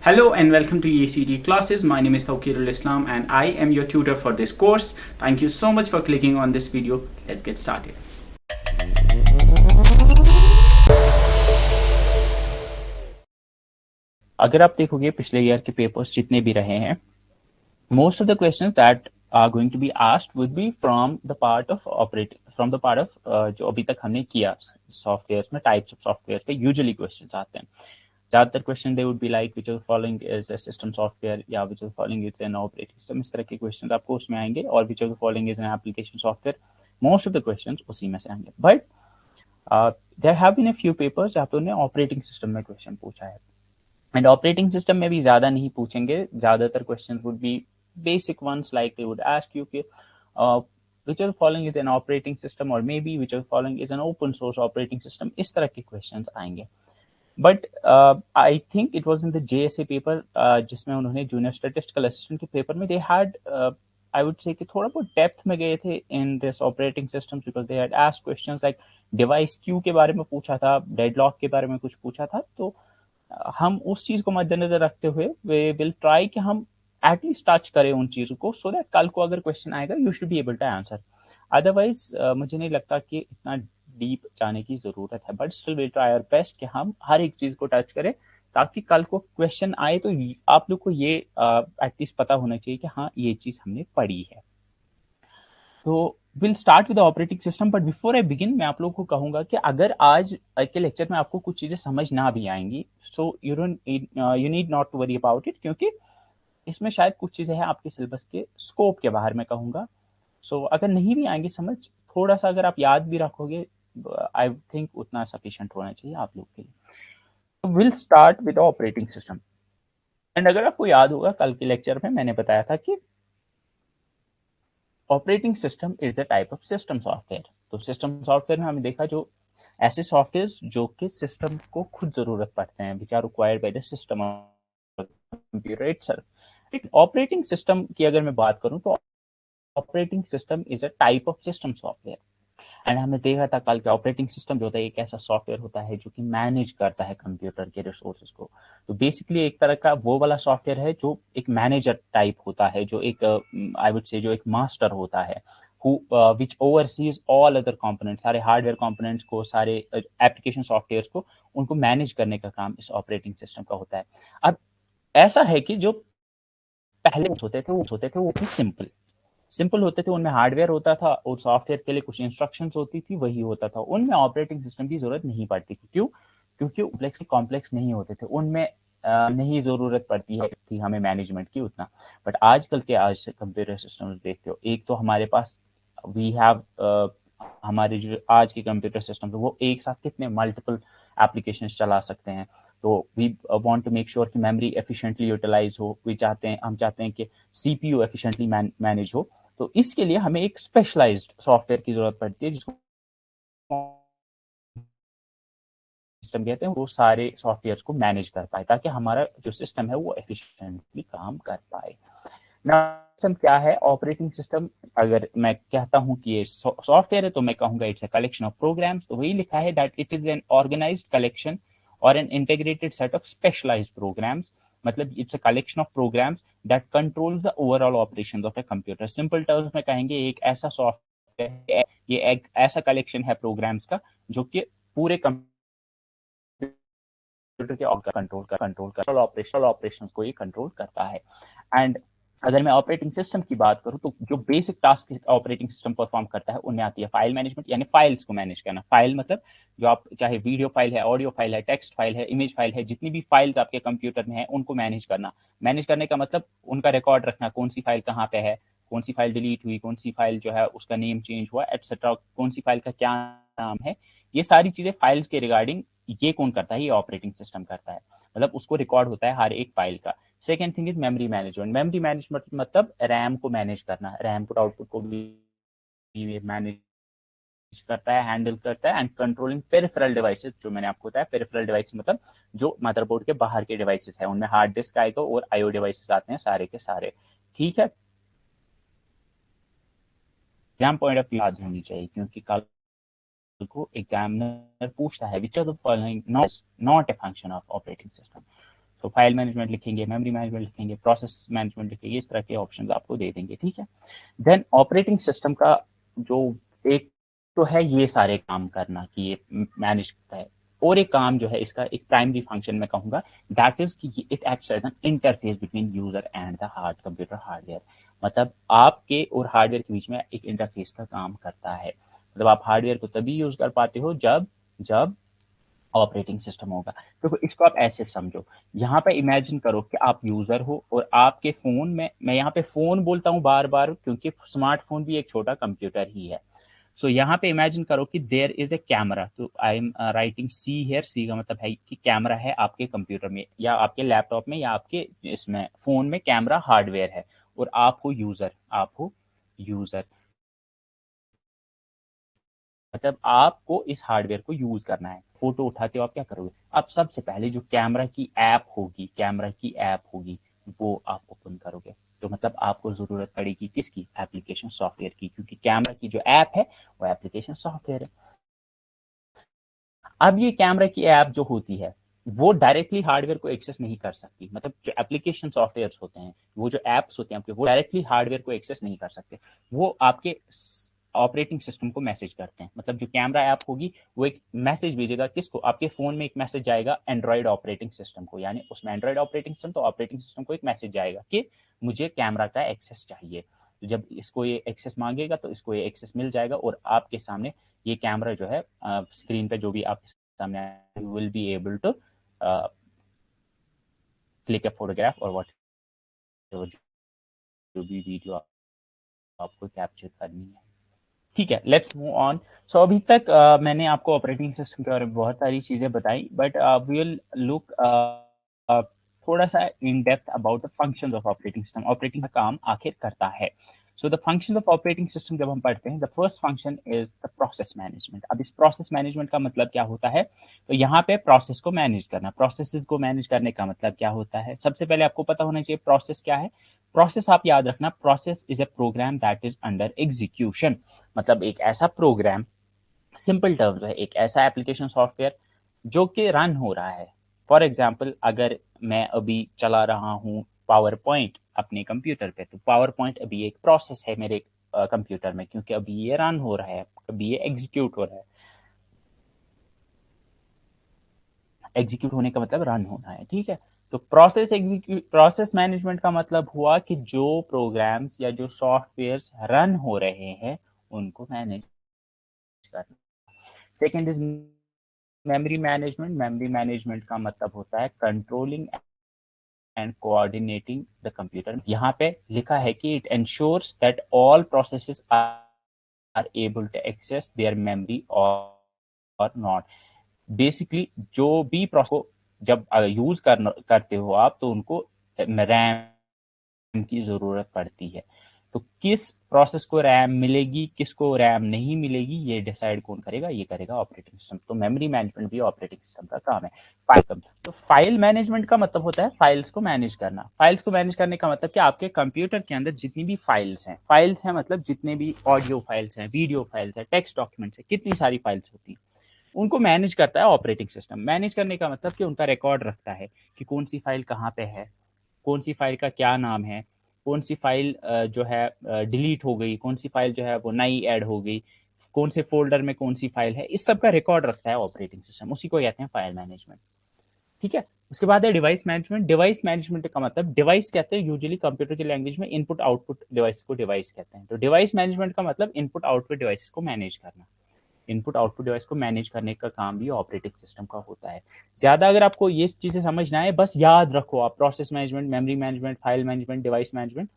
Hello and welcome to EACD classes. My name is Tawqirul Islam and I am your tutor for this course. Thank you so much for clicking on this video. Let's get started. अगर आप देखोगे पिछले year के papers जितने भी रहे हैं, most of the questions that are going to be asked would be from the part of जो अभी तक हमने किया सॉफ्टवेयर्स में, टाइप्स ऑफ सॉफ्टवेयर पे यूजुअली क्वेश्चंस आते हैं. ज्यादातर question they would be like which of following is a system software या which of following is an operating system. इस तरह के क्वेश्चन आपको उसमें आएंगे, और which of following is an application software. Most of the question उसी में से आएंगे. But there have been a few papers जहाँ पे उन्होंने ऑपरेटिंग सिस्टम में क्वेश्चन पूछा है. एंड ऑपरेटिंग सिस्टम में भी ज्यादा नहीं पूछेंगे. ज्यादातर question would be basic ones, like they would ask you which of the following is an operating system, or maybe which of the following is an open source operating system. इस तरह के questions आएंगे. But I think it was in the JSA paper, जिसमें उन्होंने junior statistical assistant के paper में they had, I would say कि थोड़ा बहुत डेप्थ में गए थे in this operating systems, because they had asked questions like device Q के बारे में पूछा था, डेडलॉक के बारे में कुछ पूछा था. तो हम उस चीज को मद्देनजर रखते हुए वे विल ट्राई कि हम एटलीस्ट टच करें उन चीजों को, सो दैट कल को अगर क्वेश्चन आएगा you should be able to answer. Otherwise मुझे नहीं लगता कि इतना डीप जाने की जरूरत है. But still will try our best कि हम हर एक चीज को टच करें, ताकि कल को क्वेश्चन आए तो आप लोग को ये एटलीस्ट पता होना चाहिए कि हाँ, ये चीज हमने पढ़ी है. तो will start with operating system. But before I begin, मैं आप लोगों को कहूंगा कि अगर आज के लेक्चर में आपको कुछ चीजें समझ ना भी आएंगी, so you need not to worry about it, क्योंकि इसमें शायद कुछ चीजें हैं आपके सिलेबस के स्कोप के बाहर, मैं कहूंगा. सो अगर नहीं भी आएंगी समझ, थोड़ा सा अगर आप याद भी रखोगे, आई थिंक उतना सफिशिएंट होना चाहिए आप लोग के लिए. तो will start with operating system. And अगर आपको याद होगा, कल के लेक्चर में मैंने बताया था कि operating system is a type of system software. तो सिस्टम सॉफ्टवेयर में हमने देखा जो ऐसे सॉफ्टवेयर जो कि सिस्टम को खुद जरूरत पड़ते हैं, which are required by the system computer itself. ठीक, ऑपरेटिंग सिस्टम की अगर मैं बात करूं तो operating system is a type of system software. And हमने देखा था कल के ऑपरेटिंग सिस्टम जो होता है एक ऐसा सॉफ्टवेयर होता है जो कि मैनेज करता है कंप्यूटर के रिसोर्सेज को. तो बेसिकली एक तरह का वो वाला सॉफ्टवेयर है जो एक मैनेजर टाइप होता है, जो एक आई वुड से जो एक मास्टर होता है, who which oversees all other components, सारे हार्डवेयर कंपोनेंट्स को, सारे एप्लीकेशन सॉफ्टवेयर को, उनको मैनेज करने का काम इस ऑपरेटिंग सिस्टम का होता है. अब ऐसा है कि जो पहले होते थे वो सिंपल सिंपल होते थे. उनमें हार्डवेयर होता था और सॉफ्टवेयर के लिए कुछ इंस्ट्रक्शंस होती थी, वही होता था. उनमें ऑपरेटिंग सिस्टम की जरूरत नहीं पड़ती थी. क्यों? क्योंकि कॉम्प्लेक्स नहीं होते थे उनमें. नहीं जरूरत पड़ती है थी हमें मैनेजमेंट की उतना. बट आजकल के आज कंप्यूटर सिस्टम देखते हो, एक तो हमारे पास वी हैव हमारे जो आज के कंप्यूटर सिस्टम है वो एक साथ कितने मल्टीपल एप्लीकेशन चला सकते हैं. तो we want to make sure कि मेमोरी एफिशिएंटली यूटिलाइज हो. हम चाहते हैं कि सीपीयू एफिशिएंटली मैनेज हो. तो इसके लिए हमें एक स्पेशलाइज्ड सॉफ्टवेयर की जरूरत पड़ती है, जिसको सिस्टम कहते हैं. वो सारे सॉफ्टवेयर को मैनेज कर पाए, ताकि हमारा जो सिस्टम है वो एफिशिएंटली काम कर पाए. सिस्टम क्या है? ऑपरेटिंग सिस्टम अगर मैं कहता हूं कि ये सॉफ्टवेयर है, तो मैं कहूंगा it's a collection of programs. तो वही लिखा है that it is an organized collection और an integrated set of specialized programs. मतलब it's a collection of programs that controls the overall operations of a computer. Simple terms में कहेंगे एक ऐसा सॉफ्टवेयर, ये एक ऐसा कलेक्शन है प्रोग्राम्स का जो कि पूरे कंप्यूटर के कंट्रोल ऑपरेशनल ऑपरेशंस को ये कंट्रोल करता है. एंड अगर मैं ऑपरेटिंग सिस्टम की बात करूं, तो जो basic task operating system perform करता है उनमें आती है फाइल मैनेजमेंट, यानी फाइल्स को मैनेज करना. फाइल मतलब जो आप चाहे वीडियो फाइल है, ऑडियो फाइल है, टेक्स्ट फाइल है, इमेज फाइल है, जितनी भी फाइल्स आपके कंप्यूटर में है उनको मैनेज करना. मैनेज करने का मतलब उनका रिकॉर्ड रखना, कौन सी फाइल कहाँ पे है, कौन सी फाइल डिलीट हुई, कौन सी फाइल जो है उसका नेम चेंज हुआ, एटसेट्रा, कौन सी फाइल का क्या नाम है. ये सारी चीजें फाइल्स के रिगार्डिंग ये कौन करता है? ये ऑपरेटिंग सिस्टम करता है. मतलब उसको रिकॉर्ड होता है हर एक फाइल का. Second thing is memory management. Memory management मतलब रैम को मैनेज करना, रैम को आउटपुट को भी मैनेज करता है, हैंडल करता है. एंड कंट्रोलिंग पेरिफेरल डिवाइसेस, जो मैंने आपको बताया, पेरिफेरल डिवाइस मतलब जो मदरबोर्ड के बाहर के डिवाइसेस है, उनमें हार्ड डिस्क आएगा और आईओ डिवाइसेस आते हैं सारे के सारे. ठीक है, एग्जाम पॉइंट ऑफ व्यू याद होनी चाहिए, क्योंकि कल को एग्जामिनर पूछता है which are the following not a function of operating system. तो फाइल मैनेजमेंट लिखेंगे, मेमोरी मैनेजमेंट लिखेंगे, प्रोसेस मैनेजमेंट लिखेंगे, इस तरह के ऑप्शंस आपको दे देंगे, ठीक है। देन ऑपरेटिंग सिस्टम का जो एक तो है ये सारे काम करना कि ये मैनेज करता है, और एक काम जो है इसका एक प्राइमरी फंक्शन मैं कहूंगा, दैट इज कि it acts as an interface between user and the computer hardware. मतलब आपके और हार्डवेयर के बीच में एक इंटरफेस का काम करता है। मतलब आप हार्डवेयर को तभी यूज कर पाते हो जब जब ऑपरेटिंग सिस्टम होगा। तो इसको आप ऐसे समझो, यहाँ पे इमेजिन करो कि आप यूजर हो और आपके फोन में, मैं यहाँ पे फोन बोलता हूँ बार बार क्योंकि स्मार्टफोन भी एक छोटा कंप्यूटर ही है। सो यहाँ पे इमेजिन करो कि देयर इज ए कैमरा, तो I am writing C here, C का मतलब है कि कैमरा है आपके कंप्यूटर में या आपके लैपटॉप में या आपके इसमें फोन में कैमरा हार्डवेयर है, और आप हो यूजर। मतलब आपको इस हार्डवेयर को यूज करना है। फोटो उठाते हो आप क्या करोगे, आप सबसे पहले जो कैमरा की ऐप होगी वो आप ओपन करोगे। तो मतलब आपको जरूरत पड़ेगी किसकी, एप्लीकेशन सॉफ्टवेयर की, क्योंकि कैमरा की जो ऐप है वो एप्लीकेशन सॉफ्टवेयर है। अब ये कैमरा की ऐप जो होती है वो डायरेक्टली हार्डवेयर को एक्सेस नहीं कर सकती। मतलब जो एप्लीकेशन सॉफ्टवेयर होते हैं, वो जो एप्स होते हैं आपके, वो डायरेक्टली हार्डवेयर को एक्सेस नहीं कर सकते। वो आपके ऑपरेटिंग सिस्टम को मैसेज करते हैं। मतलब जो कैमरा ऐप होगी वो एक मैसेज भेजेगा किसको, आपके फोन में एक मैसेज जाएगा एंड्रॉइड ऑपरेटिंग सिस्टम को, यानी उसमें एंड्रॉइड ऑपरेटिंग सिस्टम, तो ऑपरेटिंग सिस्टम को एक मैसेज जाएगा कि मुझे कैमरा का एक्सेस चाहिए। तो जब इसको ये एक्सेस मांगेगा तो इसको ये एक्सेस मिल जाएगा, और आपके सामने ये कैमरा जो है स्क्रीन पे जो भी आपके सामने you will be able to click a photograph और वॉट जो भी वीडियो आपको कैप्चर करनी है। ठीक है, लेट्स मूव ऑन। सो अभी तक मैंने आपको ऑपरेटिंग सिस्टम के बारे में बहुत सारी चीज़ें बताई, बट वी विल लुक थोड़ा सा in depth about the functions of operating system. Operating का काम आखिर करता है। So the function of operating system जब हम पढ़ते हैं, the first function is the process management. अब इस प्रोसेस मैनेजमेंट का मतलब क्या होता है, तो यहाँ पे प्रोसेस को मैनेज करना। प्रोसेसेस को मैनेज करने का मतलब क्या होता है, सबसे पहले आपको पता होना चाहिए प्रोसेस क्या है। प्रोसेस आप याद रखना, process is a program that is under execution. मतलब एक ऐसा प्रोग्राम, सिंपल टर्म्स है, एक ऐसा एप्लीकेशन सॉफ्टवेयर जो कि रन हो रहा है। फॉर एग्जाम्पल, अगर मैं अभी चला रहा हूँ पावर पॉइंट अपने कंप्यूटर पे, तो पावर पॉइंट अभी एक प्रोसेस है मेरे कंप्यूटर में, क्योंकि अभी ये रन हो रहा है, अभी ये एग्जीक्यूट हो रहा है। एग्जीक्यूट होने का मतलब रन होना है, ठीक है। तो प्रोसेस मैनेजमेंट का मतलब हुआ कि जो प्रोग्राम्स या जो सॉफ्टवेयर्स रन हो रहे हैं उनको मैनेज करना। Second is memory management. Memory management का मतलब होता है controlling and coordinating the computer. यहाँ पे लिखा है कि it ensures that all processes are able to access their memory और नॉट। बेसिकली जो भी प्रोसेस को जब यूज करते हो आप, तो उनको रैम की जरूरत पड़ती है। तो किस प्रोसेस को रैम मिलेगी, किसको रैम नहीं मिलेगी, ये डिसाइड कौन करेगा, ये करेगा ऑपरेटिंग सिस्टम। तो मेमोरी मैनेजमेंट भी ऑपरेटिंग सिस्टम का काम है। तो फाइल मैनेजमेंट का मतलब होता है फाइल्स को मैनेज करना। फाइल्स को मैनेज करने का मतलब कि आपके कंप्यूटर के अंदर जितनी भी फाइल्स हैं मतलब जितने भी ऑडियो फाइल्स हैं, वीडियो फाइल्स हैं, टेक्स्ट डॉक्यूमेंट्स हैं, कितनी सारी फाइल्स होती हैं, उनको मैनेज करता है ऑपरेटिंग सिस्टम। मैनेज करने का मतलब कि उनका रिकॉर्ड रखता है कि कौन सी फाइल कहाँ पे है, कौन सी फाइल का क्या नाम है, कौन सी फाइल जो है डिलीट हो गई, कौन सी फाइल जो है वो नई ऐड हो गई, कौन से फोल्डर में कौन सी फाइल है, इस सब का रिकॉर्ड रखता है ऑपरेटिंग सिस्टम। उसी को कहते हैं फाइल मैनेजमेंट, ठीक है। उसके बाद है डिवाइस मैनेजमेंट। डिवाइस मैनेजमेंट का मतलब, डिवाइस कहते हैं यूजुअली कंप्यूटर की लैंग्वेज में इनपुट आउटपुट डिवाइस को डिवाइस कहते हैं। तो डिवाइस मैनेजमेंट का मतलब इनपुट आउटपुट डिवाइस को मैनेज करना। इनपुट आउटपुट डिवाइस को मैनेज करने का काम भी ऑपरेटिंग सिस्टम का होता है। ज्यादा अगर आपको ये चीजें समझना है, बस याद रखो आप, process management, memory management, file management, device management.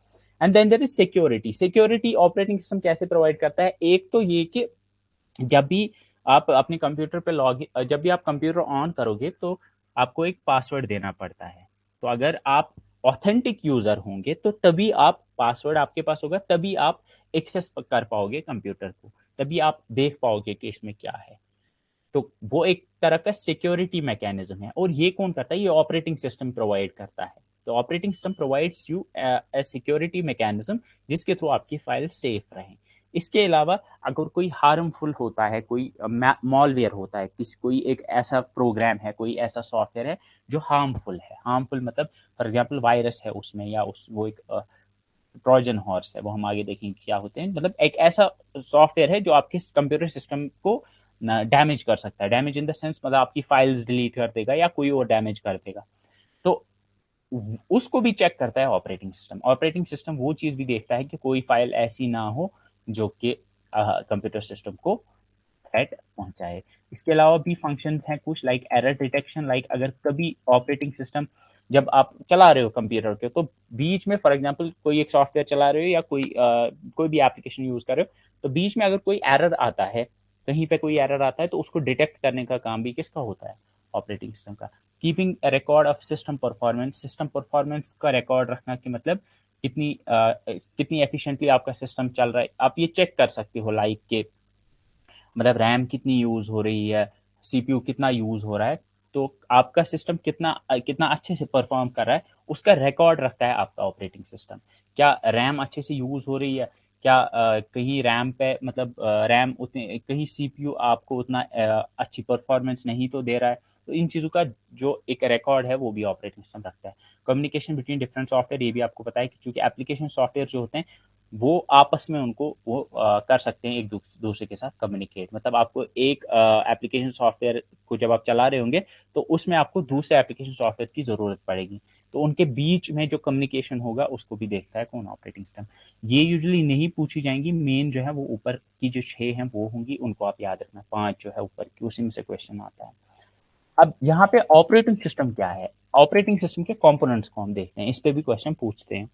And then there is security. Security operating system कैसे प्रोवाइड करता है, एक तो ये कि जब भी आप अपने कंप्यूटर पे जब भी आप कंप्यूटर ऑन करोगे तो आपको एक पासवर्ड देना पड़ता है। तो अगर आप ऑथेंटिक यूजर होंगे तो तभी आप, पासवर्ड आपके पास होगा तभी आप एक्सेस कर पाओगे कंप्यूटर को, तभी आप देख पाओगे कि इसमें क्या है। तो वो एक तरह का सिक्योरिटी मैकेनिज्म है, और ये कौन करता है, ये ऑपरेटिंग सिस्टम प्रोवाइड करता है। तो operating system provides U A security mechanism जिसके थ्रू आपकी फाइल सेफ रहे। इसके अलावा अगर कोई हार्मफुल होता है, कोई मॉलवेयर होता है, कोई एक ऐसा प्रोग्राम है, कोई ऐसा सॉफ्टवेयर है जो हार्मफुल है, हार्मफुल मतलब फॉर एग्जांपल वायरस है उसमें, या वो एक ट्रोजन हॉर्स है, वो हम आगे देखेंगे क्या होते हैं, मतलब एक ऐसा सॉफ्टवेयर है जो आपके कंप्यूटर सिस्टम को डैमेज कर सकता है, डैमेज इन द सेंस मतलब आपकी फाइल्स डिलीट कर देगा या कोई और डैमेज कर देगा, तो उसको भी चेक करता है ऑपरेटिंग सिस्टम। ऑपरेटिंग सिस्टम वो चीज़ भी देखता है कि कोई फाइल ऐसी ना हो जो कि कंप्यूटर सिस्टम को थ्रेट पहुंचाए। इसके अलावा भी फंक्शंस हैं कुछ, लाइक एरर डिटेक्शन, लाइक अगर कभी ऑपरेटिंग सिस्टम जब आप चला रहे हो कंप्यूटर के, तो बीच में फॉर एग्जांपल कोई एक सॉफ्टवेयर चला रहे हो या कोई भी एप्लीकेशन यूज कर रहे हो, तो बीच में अगर कोई एरर आता है, कहीं पे कोई एरर आता है, तो उसको डिटेक्ट करने का काम भी किसका होता है, ऑपरेटिंग सिस्टम का। Keeping record of system performance का रिकॉर्ड रखना, कि मतलब कितनी एफिशिएंटली आपका सिस्टम चल रहा है, आप ये चेक कर सकते हो, लाइक के मतलब रैम कितनी यूज हो रही है, सीपीयू कितना यूज हो रहा है, तो आपका सिस्टम कितना कितना अच्छे से परफॉर्म कर रहा है, उसका रिकॉर्ड रखता है आपका ऑपरेटिंग सिस्टम। क्या रैम अच्छे से यूज हो रही है, क्या कहीं रैम पे मतलब रैम उतने, कहीं सीपीयू आपको उतना अच्छी परफॉर्मेंस नहीं तो दे रहा है, तो इन चीज़ों का जो एक रिकॉर्ड है वो भी ऑपरेटिंग सिस्टम रखता है। कम्युनिकेशन बिटवीन डिफरेंट सॉफ्टवेयर, ये भी आपको पता है कि चूंकि एप्लीकेशन सॉफ्टवेयर जो होते हैं वो आपस में उनको वो कर सकते हैं एक दूसरे के साथ कम्युनिकेट, मतलब आपको एक एप्लीकेशन सॉफ्टवेयर को जब आप चला रहे होंगे तो उसमें आपको दूसरे एप्लीकेशन सॉफ्टवेयर की ज़रूरत पड़ेगी, तो उनके बीच में जो कम्युनिकेशन होगा उसको भी देखता है कौन, ऑपरेटिंग सिस्टम। ये यूजुअली नहीं पूछी जाएंगी, मेन जो है वो ऊपर की जो 6 हैं वो होंगी, उनको आप याद रखना, 5 जो है ऊपर की उसी में से क्वेश्चन आता है। अब यहाँ पे ऑपरेटिंग सिस्टम क्या है, ऑपरेटिंग सिस्टम के कंपोनेंट्स को हम देखते हैं, इस पे भी क्वेश्चन पूछते हैं।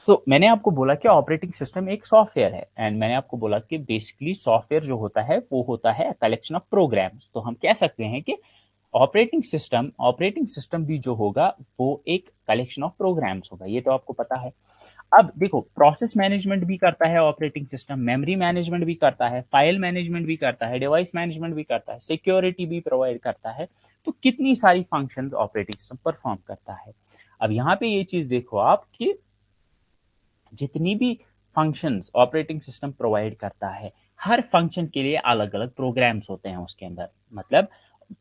तो मैंने आपको बोला कि ऑपरेटिंग सिस्टम एक सॉफ्टवेयर है, एंड मैंने आपको बोला कि बेसिकली सॉफ्टवेयर जो होता है वो होता है कलेक्शन ऑफ प्रोग्राम्स, तो हम कह सकते हैं कि ऑपरेटिंग सिस्टम भी जो होगा वो एक कलेक्शन ऑफ प्रोग्राम्स होगा, ये तो आपको पता है। अब देखो, प्रोसेस मैनेजमेंट भी करता है ऑपरेटिंग सिस्टम, मेमोरी मैनेजमेंट भी करता है, फाइल मैनेजमेंट भी करता है, डिवाइस मैनेजमेंट भी करता है, सिक्योरिटी भी प्रोवाइड करता है, तो कितनी सारी फंक्शंस ऑपरेटिंग सिस्टम परफॉर्म करता है। अब यहाँ पे ये चीज देखो आप कि जितनी भी फंक्शंस ऑपरेटिंग सिस्टम प्रोवाइड करता है, हर फंक्शन के लिए अलग अलग प्रोग्राम्स होते हैं उसके अंदर, मतलब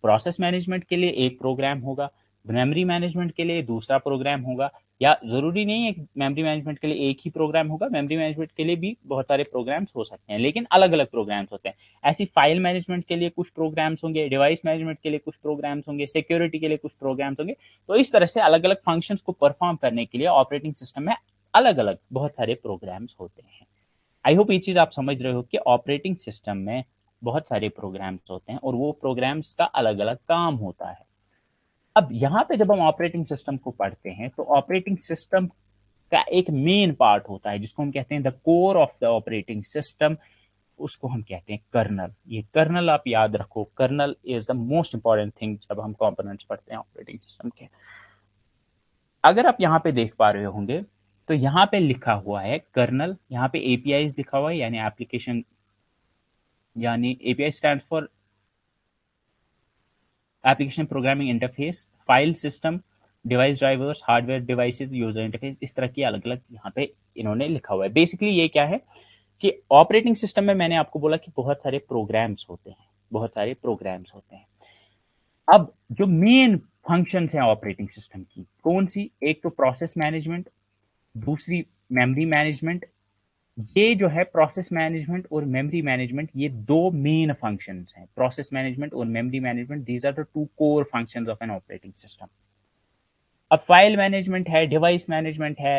प्रोसेस मैनेजमेंट के लिए एक प्रोग्राम होगा, मेमोरी मैनेजमेंट के लिए दूसरा प्रोग्राम होगा, या जरूरी नहीं है मेमोरी मैनेजमेंट के लिए एक ही प्रोग्राम होगा, मेमोरी मैनेजमेंट के लिए भी बहुत सारे प्रोग्राम्स हो सकते हैं, लेकिन अलग अलग प्रोग्राम्स होते हैं। ऐसी फाइल मैनेजमेंट के लिए कुछ प्रोग्राम्स होंगे, डिवाइस मैनेजमेंट के लिए कुछ प्रोग्राम्स होंगे, सिक्योरिटी के लिए कुछ प्रोग्राम्स होंगे, तो इस तरह से अलग अलग फंक्शंस को परफॉर्म करने के लिए ऑपरेटिंग सिस्टम में अलग अलग बहुत सारे प्रोग्राम्स होते हैं। आई होप ये चीज आप समझ रहे हो कि ऑपरेटिंग सिस्टम में बहुत सारे प्रोग्राम्स होते हैं और वो प्रोग्राम्स का अलग अलग काम होता है। अब यहाँ पे जब हम ऑपरेटिंग सिस्टम को पढ़ते हैं तो ऑपरेटिंग सिस्टम का एक मेन पार्ट होता है जिसको हम कहते हैं the core of the operating system, उसको हम कहते हैं कर्नल। ये कर्नल आप याद रखो, kernel is the most important thing जब हम कंपोनेंट्स पढ़ते हैं ऑपरेटिंग सिस्टम के। अगर आप यहाँ पे देख पा रहे होंगे तो यहाँ पे लिखा हुआ है कर्नल, यहाँ पे एपीआई लिखा हुआ है, यानी एप्लीकेशन, यानी API stand for application programming interface, file system, device drivers, hardware devices, user interface, इस तरह की अलग अलग यहाँ पे इन्होंने लिखा हुआ है। बेसिकली ये क्या है कि ऑपरेटिंग सिस्टम में मैंने आपको बोला कि बहुत सारे प्रोग्राम्स होते हैं, बहुत सारे प्रोग्राम्स होते हैं। अब जो मेन फंक्शंस हैं ऑपरेटिंग सिस्टम की कौन सी, एक तो प्रोसेस मैनेजमेंट, दूसरी मेमोरी मैनेजमेंट। ये जो है प्रोसेस मैनेजमेंट और मेमोरी मैनेजमेंट, ये दो मेन फंक्शंस हैं, प्रोसेस मैनेजमेंट और memory management, these are the two core functions of an operating system. अब फाइल मैनेजमेंट है, डिवाइस मैनेजमेंट है,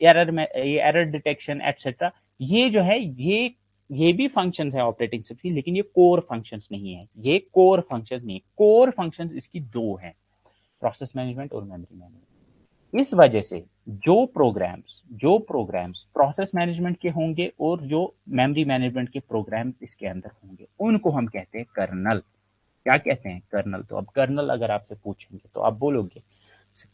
एरर डिटेक्शन एटसेट्रा, ये जो है ये भी फंक्शंस है ऑपरेटिंग सिस्टम की, लेकिन ये कोर फंक्शंस नहीं है, ये कोर फंक्शंस नहीं, कोर फंक्शंस इसकी दो हैं, प्रोसेस मैनेजमेंट और मेमोरी मैनेजमेंट। इस वजह से जो प्रोग्राम्स प्रोसेस मैनेजमेंट के होंगे और जो मेमोरी मैनेजमेंट के प्रोग्राम्स इसके अंदर होंगे उनको हम कहते हैं कर्नल। क्या कहते हैं, कर्नल। तो अब कर्नल अगर आपसे पूछेंगे तो आप बोलोगे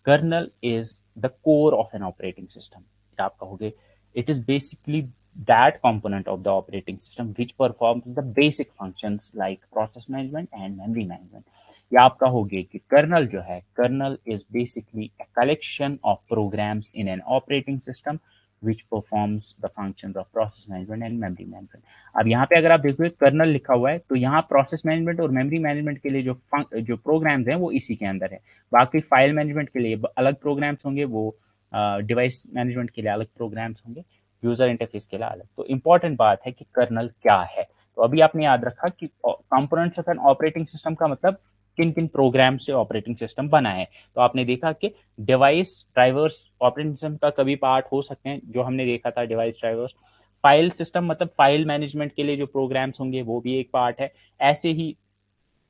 kernel is the core of an operating system. आप कहोगे it is basically that component of the operating system which performs the basic functions like process management and memory management। या आप कहोगे कि कर्नल जो है, kernel is basically a collection of programs in an operating system which performs the functions of process management and memory management. अब यहाँ पे अगर आप देखोगे कर्नल लिखा हुआ है तो यहाँ प्रोसेस मैनेजमेंट और मेमोरी मैनेजमेंट के लिए जो प्रोग्राम्स हैं वो इसी के अंदर है। बाकी फाइल मैनेजमेंट के लिए अलग प्रोग्राम्स होंगे, वो डिवाइस मैनेजमेंट के लिए अलग प्रोग्राम्स होंगे, यूजर इंटरफेस के लिए अलग। तो इंपॉर्टेंट बात है कि कर्नल क्या है। तो अभी आपने याद रखा कि components of an operating system का मतलब किन किन प्रोग्राम से ऑपरेटिंग सिस्टम बना है। तो आपने देखा कि डिवाइस ड्राइवर्स ऑपरेटिंग सिस्टम का कभी पार्ट हो सकते हैं, जो हमने देखा था डिवाइस ड्राइवर्स। फाइल सिस्टम मतलब फाइल मैनेजमेंट के लिए जो प्रोग्राम्स होंगे वो भी एक पार्ट है। ऐसे ही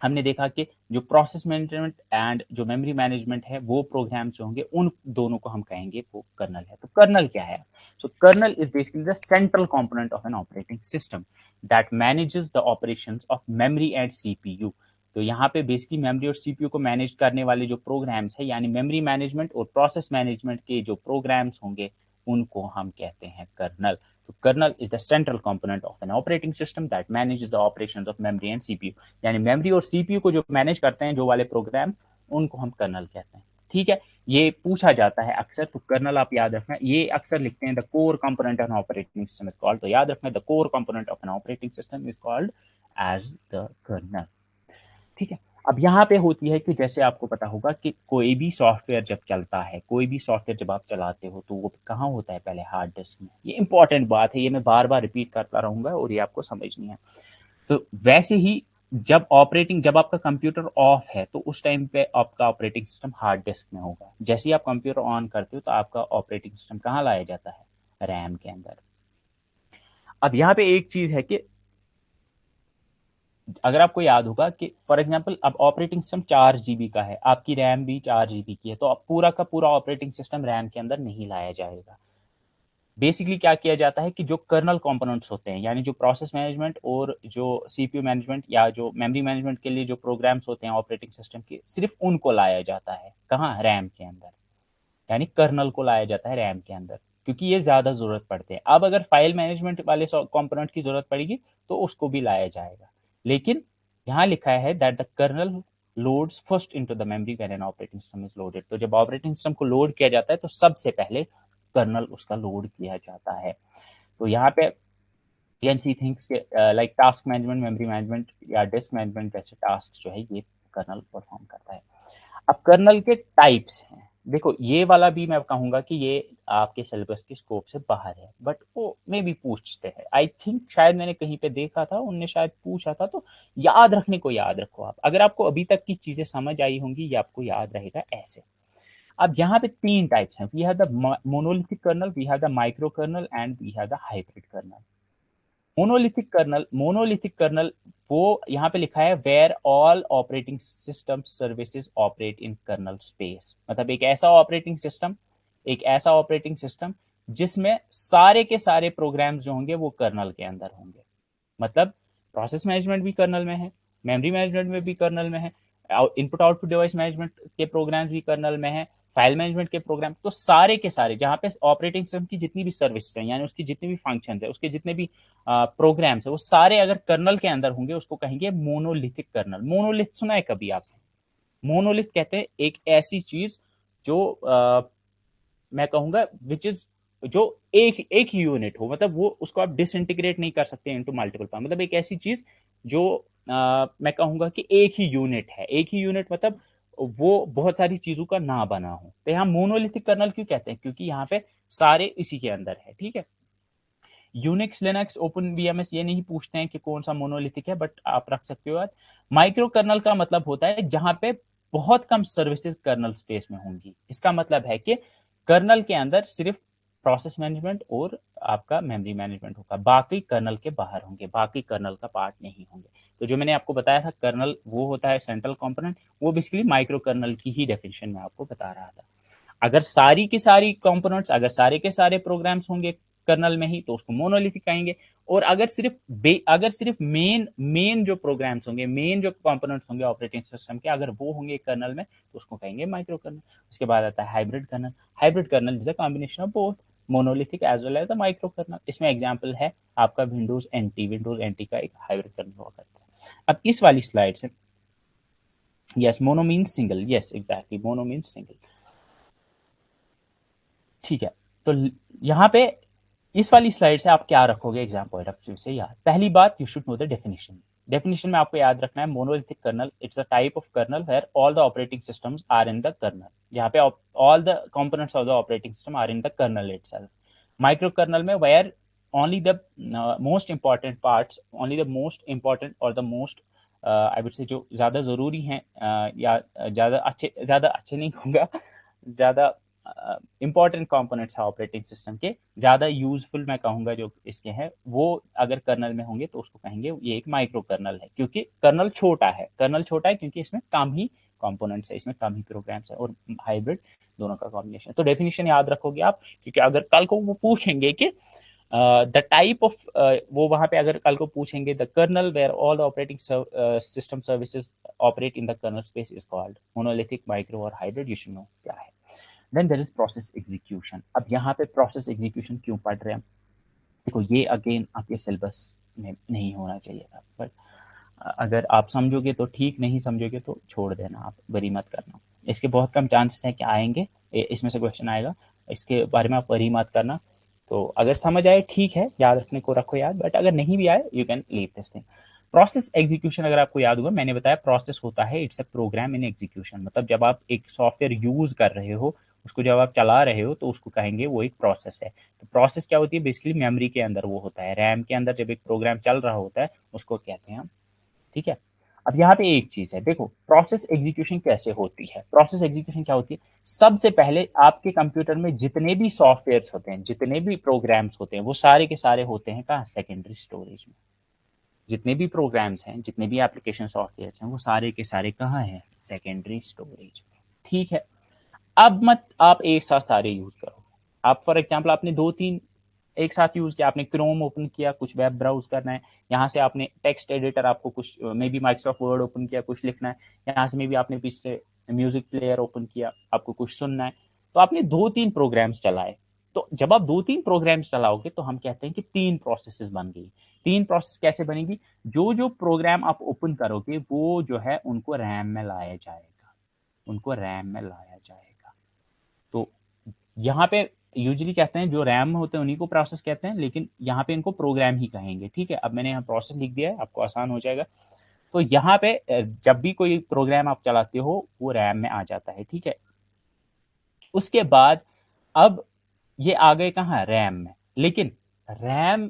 हमने देखा कि जो प्रोसेस मैनेजमेंट एंड जो मेमोरी मैनेजमेंट है वो प्रोग्राम्स जो होंगे उन दोनों को हम कहेंगे वो कर्नल है। तो कर्नल क्या है? So kernel is basically the central component of an operating system that manages the operations of memory and CPU. तो यहाँ पे बेसिकली मेमोरी और सीपीयू को मैनेज करने वाले जो प्रोग्राम्स है, यानी मेमोरी मैनेजमेंट और प्रोसेस मैनेजमेंट के जो प्रोग्राम्स होंगे उनको हम कहते हैं कर्नल। तो kernel is the central component of an operating system that manages the operations of memory and CPU. यानी मेमोरी और सीपीयू को जो मैनेज करते हैं जो वाले प्रोग्राम, उनको हम कर्नल कहते हैं। ठीक है, ये पूछा जाता है अक्सर, तो कर्नल आप याद रखना। ये अक्सर लिखते हैं the core component of an operating system is called, तो याद रखना the core component of an operating system is called as the kernel. ठीक है, अब यहाँ पे होती है कि जैसे आपको पता होगा कि कोई भी सॉफ्टवेयर जब चलता है, कोई भी सॉफ्टवेयर जब आप चलाते हो तो वो कहाँ होता है? पहले हार्ड डिस्क में। ये इंपॉर्टेंट बात है, ये मैं बार बार रिपीट करता रहूंगा और ये आपको समझनी है। तो वैसे ही जब आपका कंप्यूटर ऑफ है तो उस टाइम पे आपका ऑपरेटिंग सिस्टम हार्ड डिस्क में होगा। जैसे ही आप कंप्यूटर ऑन करते हो तो आपका ऑपरेटिंग सिस्टम कहाँ लाया जाता है? रैम के अंदर। अब यहाँ पे एक चीज है कि अगर आपको याद होगा कि फॉर एग्जांपल अब ऑपरेटिंग सिस्टम 4 GB का है, आपकी रैम भी 4 GB की है, तो अब पूरा का पूरा ऑपरेटिंग सिस्टम रैम के अंदर नहीं लाया जाएगा। बेसिकली क्या किया जाता है कि जो कर्नल कंपोनेंट्स होते हैं, यानी जो प्रोसेस मैनेजमेंट और जो सीपीयू मैनेजमेंट या जो मेमोरी मैनेजमेंट के लिए जो प्रोग्राम्स होते हैं ऑपरेटिंग सिस्टम के, सिर्फ उनको लाया जाता है कहाँ? रैम के अंदर। यानी कर्नल को लाया जाता है रैम के अंदर, क्योंकि ये ज्यादा जरूरत पड़ते हैं। अब अगर फाइल मैनेजमेंट वाले कंपोनेंट की जरूरत पड़ेगी तो उसको भी लाया जाएगा। लेकिन यहाँ लिखा है that the kernel loads first into the memory when an operating system is loaded. तो जब ऑपरेटिंग सिस्टम को लोड किया जाता है तो सबसे पहले कर्नल उसका लोड किया जाता है। तो यहाँ पे PNC thinks like task management, memory management या डिस्क मैनेजमेंट जैसे टास्क जो है ये कर्नल परफॉर्म करता है। अब कर्नल के टाइप्स हैं। देखो ये वाला भी मैं कहूंगा कि ये आपके सिलेबस के स्कोप से बाहर है, बट वो मे भी पूछते हैं। आई थिंक शायद मैंने कहीं पे देखा था, उनने शायद पूछा था, तो याद रखने को याद रखो आप। अगर आपको अभी तक की चीजें समझ आई होंगी ये आपको याद रहेगा ऐसे। अब यहाँ पे 3 टाइप्स हैं। We have the monolithic kernel, we have the micro kernel and we have the hybrid kernel. Monolithic kernel वो यहाँ पे लिखा है where all operating system services operate in kernel space. मतलब एक ऐसा ऑपरेटिंग सिस्टम जिसमें सारे के सारे प्रोग्राम्स जो होंगे वो कर्नल के अंदर होंगे। मतलब प्रोसेस मैनेजमेंट भी कर्नल में है, मेमोरी मैनेजमेंट में भी कर्नल में है, इनपुट आउटपुट डिवाइस मैनेजमेंट के प्रोग्राम्स भी कर्नल में है, फाइल मैनेजमेंट के प्रोग्राम, तो सारे के सारे जहाँ पे ऑपरेटिंग सिस्टम की जितनी भी सर्विस है, यानी उसकी जितनी भी फंक्शंस है, उसके जितने भी प्रोग्राम्स है, वो सारे अगर कर्नल के अंदर होंगे उसको कहेंगे मोनोलिथिक कर्नल। मोनोलिथ सुना है कभी आपने? मोनोलिथ कहते हैं एक ऐसी चीज जो मैं कहूंगा विच इज जो एक एक ही यूनिट हो, मतलब वो उसको आप डिसइंटीग्रेट नहीं कर सकते इनटू मल्टीपल पार्ट। मतलब एक ऐसी चीज जो मैं कहूंगा कि एक ही यूनिट है। एक ही यूनिट मतलब वो बहुत सारी चीजों का ना बना हो। तो यहाँ मोनोलिथिक कर्नल क्यों कहते हैं? क्योंकि यहाँ पे सारे इसी के अंदर है। ठीक है, यूनिक्स, लिनक्स, ओपन बीएमएस ये नहीं पूछते हैं कि कौन सा मोनोलिथिक है, बट आप रख सकते हो। माइक्रो कर्नल का मतलब होता है जहां पे बहुत कम सर्विसेज कर्नल स्पेस में होंगी। इसका मतलब है कि कर्नल के अंदर सिर्फ प्रोसेस मैनेजमेंट और आपका मेमोरी मैनेजमेंट होगा, बाकी कर्नल के बाहर होंगे, बाकी कर्नल का पार्ट नहीं होंगे। तो जो मैंने आपको बताया था कर्नल वो होता है सेंट्रल कंपोनेंट, वो बेसिकली माइक्रो कर्नल की ही डेफिनेशन में आपको बता रहा था। अगर सारी की सारी कंपोनेंट्स, अगर सारे के सारे प्रोग्राम्स होंगे कर्नल में ही तो उसको मोनोलिथिक कहेंगे। और अगर सिर्फ मेन मेन जो प्रोग्राम्स होंगे, मेन जो कंपोनेंट्स होंगे ऑपरेटिंग सिस्टम के, अगर वो होंगे कर्नल में तो उसको कहेंगे माइक्रो कर्नल। उसके बाद आता है hybrid kernel. Hybrid kernel is a combination of both monolithic as well as the micro kernel. इसमें एग्जांपल है आपका विंडोज एनटी का एक हाइब्रिड कर्नल हुआ करता है। अब इस वाली स्लाइड से, yes mono means single, yes exactly mono means single. ठीक है, तो यहाँ पे इस वाली स्लाइड से आप क्या रखोगे एग्जाम पॉइंट ऑफ व्यू से याद? पहली बात, you should know the definition. Definition में आपको याद रखना है monolithic kernel, it's a type of kernel where all the operating systems are in the kernel. यहाँ पे all the components of the operating system are in the kernel itself. Micro kernel में where only the most important parts, only the most important or the most I would say जो ज़्यादा ज़रूरी हैं या ज़्यादा अच्छे नहीं कहूँगा, ज़्यादा इंपॉर्टेंट कंपोनेंट्स है ऑपरेटिंग सिस्टम के, ज़्यादा यूजफुल मैं कहूँगा जो इसके हैं, वो अगर कर्नल में होंगे तो उसको कहेंगे ये एक माइक्रो कर्नल है, क्योंकि कर्नल छोटा है। कर्नल छोटा है क्योंकि इसमें कम ही कंपोनेंट्स है, इसमें कम ही प्रोग्राम्स है, और हाइब्रिड दोनों का कॉम्बिनेशन। तो डेफिनेशन याद रखोगे आप, क्योंकि अगर कल को वो पूछेंगे कि द टाइप ऑफ, वो वहां पे अगर कल को पूछेंगे the kernel where all the operating system services operate in the kernel space is called monolithic, micro और हाइब्रिड, यू शुड नो क्या है। Then there is process execution. अब यहाँ पे प्रोसेस एग्जीक्यूशन क्यों पढ़ रहे हैं? देखो ये अगेन आपके सिलेबस में नहीं होना चाहिए था, बट अगर आप समझोगे तो ठीक, नहीं समझोगे तो छोड़ देना, आप वरी मत करना। इसके बहुत कम चांसेस हैं कि आएंगे, इसमें से क्वेश्चन आएगा, इसके बारे में आप वरी मत करना। तो अगर समझ आए ठीक है, याद रखने को रखो याद, बट अगर नहीं भी आए you can leave this thing. Process execution अगर आपको याद होगा, मैंने बताया प्रोसेस होता है it's a program in execution. मतलब जब आप एक सॉफ्टवेयर यूज कर रहे हो, उसको जब आप चला रहे हो तो उसको कहेंगे वो एक प्रोसेस है। तो प्रोसेस क्या होती है? बेसिकली मेमोरी के अंदर वो होता है, रैम के अंदर जब एक प्रोग्राम चल रहा होता है उसको कहते हैं हम, ठीक है। अब यहाँ पे एक चीज है, देखो प्रोसेस एग्जीक्यूशन कैसे होती है। प्रोसेस एग्जीक्यूशन क्या होती है? सबसे पहले आपके कंप्यूटर में जितने भी सॉफ्टवेयर होते हैं, जितने भी प्रोग्राम्स होते हैं, वो सारे के सारे होते हैं कहाँ? सेकेंडरी स्टोरेज में। जितने भी प्रोग्राम्स हैं, जितने भी एप्लीकेशन सॉफ्टवेयर हैं, वो सारे के सारे कहाँ हैं? सेकेंडरी स्टोरेज में, ठीक है। अब मत आप एक साथ सारे यूज करो। आप फॉर एग्जांपल आपने दो तीन एक साथ यूज किया, आपने क्रोम ओपन किया, कुछ वेब ब्राउज करना है, यहाँ से आपने टेक्स्ट एडिटर, आपको कुछ may be Microsoft word open किया, कुछ लिखना है, यहाँ से मे बी आपने पीछे म्यूजिक प्लेयर ओपन किया, आपको कुछ सुनना है, तो आपने दो तीन प्रोग्राम्स चलाए। तो जब आप दो तीन प्रोग्राम्स चलाओगे तो हम कहते हैं कि तीन प्रोसेसेस बन गई। तीन प्रोसेस कैसे बनेगी? जो जो प्रोग्राम आप ओपन करोगे वो जो है उनको रैम में लाया जाएगा, उनको रैम में लाया जाएगा। तो यहाँ पे यूजली कहते हैं जो रैम में होते हैं उन्हीं को प्रोसेस कहते हैं, लेकिन यहाँ पे इनको प्रोग्राम ही कहेंगे, ठीक है। अब मैंने यहाँ प्रोसेस लिख दिया है, आपको आसान हो जाएगा। तो यहाँ पे जब भी कोई प्रोग्राम आप चलाते हो वो रैम में आ जाता है, ठीक है। उसके बाद अब ये आ गए कहाँ? रैम में। लेकिन रैम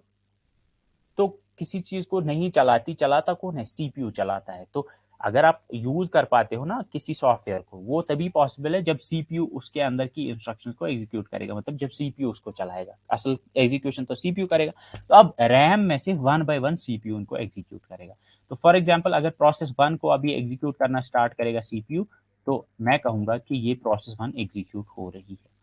तो किसी चीज को नहीं चलाती, चलाता कौन है? सीपीयू चलाता है। तो अगर आप यूज कर पाते हो ना किसी सॉफ्टवेयर को, वो तभी पॉसिबल है जब सीपीयू उसके अंदर की इंस्ट्रक्शन को एग्जीक्यूट करेगा, मतलब जब सीपीयू उसको चलाएगा। असल एग्जीक्यूशन तो सीपीयू करेगा। तो अब रैम में से वन बाय वन सीपीयू उनको एग्जीक्यूट करेगा। तो फॉर एग्जाम्पल अगर प्रोसेस वन को अभी एग्जीक्यूट करना स्टार्ट करेगा सीपीयू, तो मैं कहूंगा कि ये प्रोसेस वन एग्जीक्यूट हो रही है।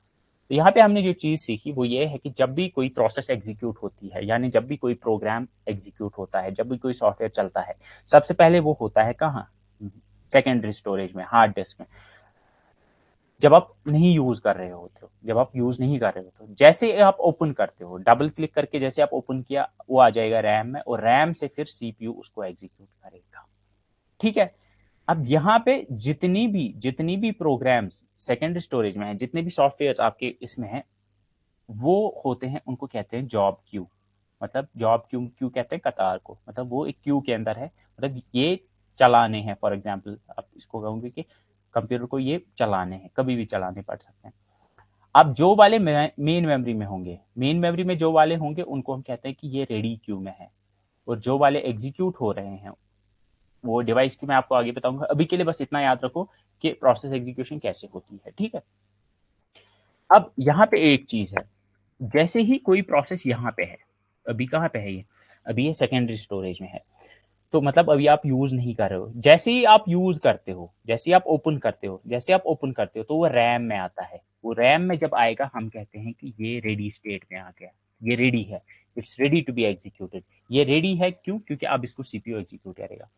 तो यहाँ पे हमने जो चीज सीखी वो ये है कि जब भी कोई प्रोसेस एग्जीक्यूट होती है, यानी जब भी कोई प्रोग्राम एग्जीक्यूट होता है, जब भी कोई सॉफ्टवेयर चलता है, सबसे पहले वो होता है कहाँ? सेकेंडरी स्टोरेज में, हार्ड डिस्क में। जब आप नहीं यूज कर रहे होते हो, जब आप यूज नहीं कर रहे होते हो, जैसे आप ओपन करते हो, डबल क्लिक करके जैसे आप ओपन किया, वो आ जाएगा रैम में, और रैम से फिर सीपीयू उसको एग्जीक्यूट करेगा, ठीक है। अब यहाँ पे जितनी भी प्रोग्राम्स सेकेंडरी स्टोरेज में है, जितने भी सॉफ्टवेयर आपके इसमें है, वो होते हैं, उनको कहते हैं जॉब क्यू। मतलब जॉब क्यू, क्यू कहते हैं कतार को, मतलब वो एक क्यू के अंदर है, मतलब ये चलाने हैं। फॉर एग्जांपल आप इसको कहोगे कि कंप्यूटर को ये चलाने हैं, कभी भी चलाने पड़ सकते हैं। अब जो वाले मेन मेमोरी में होंगे, मेन मेमोरी में जो वाले होंगे उनको हम कहते हैं कि ये रेडी क्यू में है, और जो वाले एग्जीक्यूट हो रहे हैं वो डिवाइस की मैं आपको आगे बताऊंगा। अभी के लिए बस इतना याद रखो कि प्रोसेस एग्जीक्यूशन कैसे होती है, ठीक है। अब यहाँ पे एक चीज है, जैसे ही कोई प्रोसेस यहाँ पे है, अभी कहाँ पे है ये? अभी ये सेकेंडरी स्टोरेज में है, तो मतलब अभी आप यूज नहीं कर रहे हो। जैसे ही आप यूज करते हो, जैसे ही आप ओपन करते हो, जैसे आप ओपन करते हो, तो वो रैम में आता है। वो रैम में जब आएगा हम कहते हैं कि ये रेडी स्टेट में आ गया, ये रेडी है, it's ready to be executed. ये रेडी है क्यों? क्योंकि अब इसको सीपीयू एग्जीक्यूट करेगा।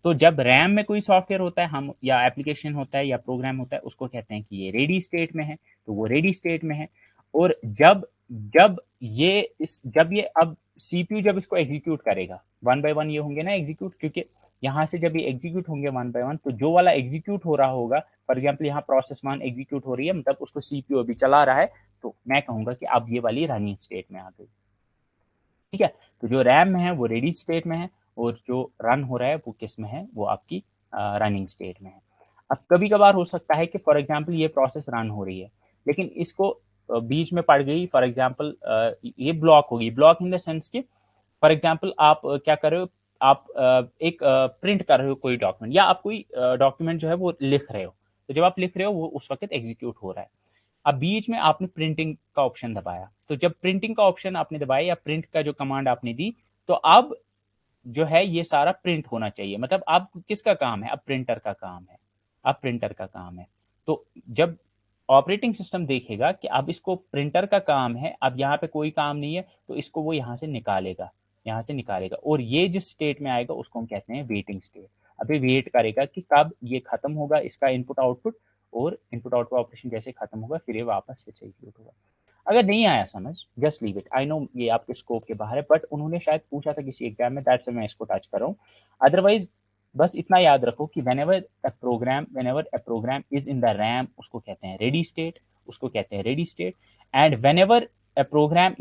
तो जब रैम में कोई सॉफ्टवेयर होता है, हम या एप्लीकेशन होता है या प्रोग्राम होता है, उसको कहते हैं कि ये रेडी स्टेट में है, तो वो रेडी स्टेट में है। और जब जब ये अब सीपीयू जब इसको एग्जीक्यूट करेगा, वन बाय वन ये होंगे ना एग्जीक्यूट, क्योंकि यहाँ से जब ये एग्जीक्यूट होंगे वन बाय वन, तो जो वाला एग्जीक्यूट हो रहा होगा, फॉर एग्जाम्पल यहाँ प्रोसेस वन एग्जीक्यूट हो रही है, मतलब उसको सीपीयू अभी चला रहा है, तो मैं कहूँगा कि अब ये वाली रनिंग स्टेट में आ गई। ठीक है, तो जो रैम में है वो रेडी स्टेट में है, और जो रन हो रहा है वो किस में है, वो आपकी रनिंग स्टेट में है। अब कभी कभार हो सकता है कि फॉर एग्जांपल ये प्रोसेस रन हो रही है, लेकिन इसको बीच में पड़ गई, फॉर एग्जांपल ये ब्लॉक होगी। ब्लॉक इन द सेंस कि फॉर एग्जांपल आप क्या कर रहे हो, आप एक प्रिंट कर रहे हो कोई डॉक्यूमेंट, या आप कोई डॉक्यूमेंट जो है वो लिख रहे हो। तो जब आप लिख रहे हो वो उस वक्त एग्जीक्यूट हो रहा है। अब बीच में आपने प्रिंटिंग का ऑप्शन दबाया, तो जब प्रिंटिंग का ऑप्शन आपने दबाया या प्रिंट का जो कमांड आपने दी, तो अब जो है ये सारा प्रिंट होना चाहिए। मतलब अब किसका काम है, अब प्रिंटर का काम है, अब प्रिंटर का काम है। तो जब ऑपरेटिंग सिस्टम देखेगा कि अब इसको प्रिंटर का काम है, अब यहाँ पे कोई काम नहीं है, तो इसको वो यहाँ से निकालेगा, यहाँ से निकालेगा, और ये जिस स्टेट में आएगा उसको हम कहते हैं वेटिंग स्टेट। अभी वेट करेगा कि कब ये खत्म होगा इसका इनपुट आउटपुट, और इनपुट आउटपुट ऑपरेशन जैसे खत्म होगा फिर ये वापस फिर से एग्जीक्यूट होगा। अगर नहीं आया समझ, just leave it. I know ये आपके स्कोप के बाहर है, बट उन्होंने शायद पूछा था किसी एग्जाम में, दैट्स व्हाई मैं इसको टच कर रहा हूँ। अदरवाइज बस इतना याद रखो कि whenever a program is in the RAM, उसको कहते हैं रेडी स्टेट, उसको कहते हैं ready state. And whenever a program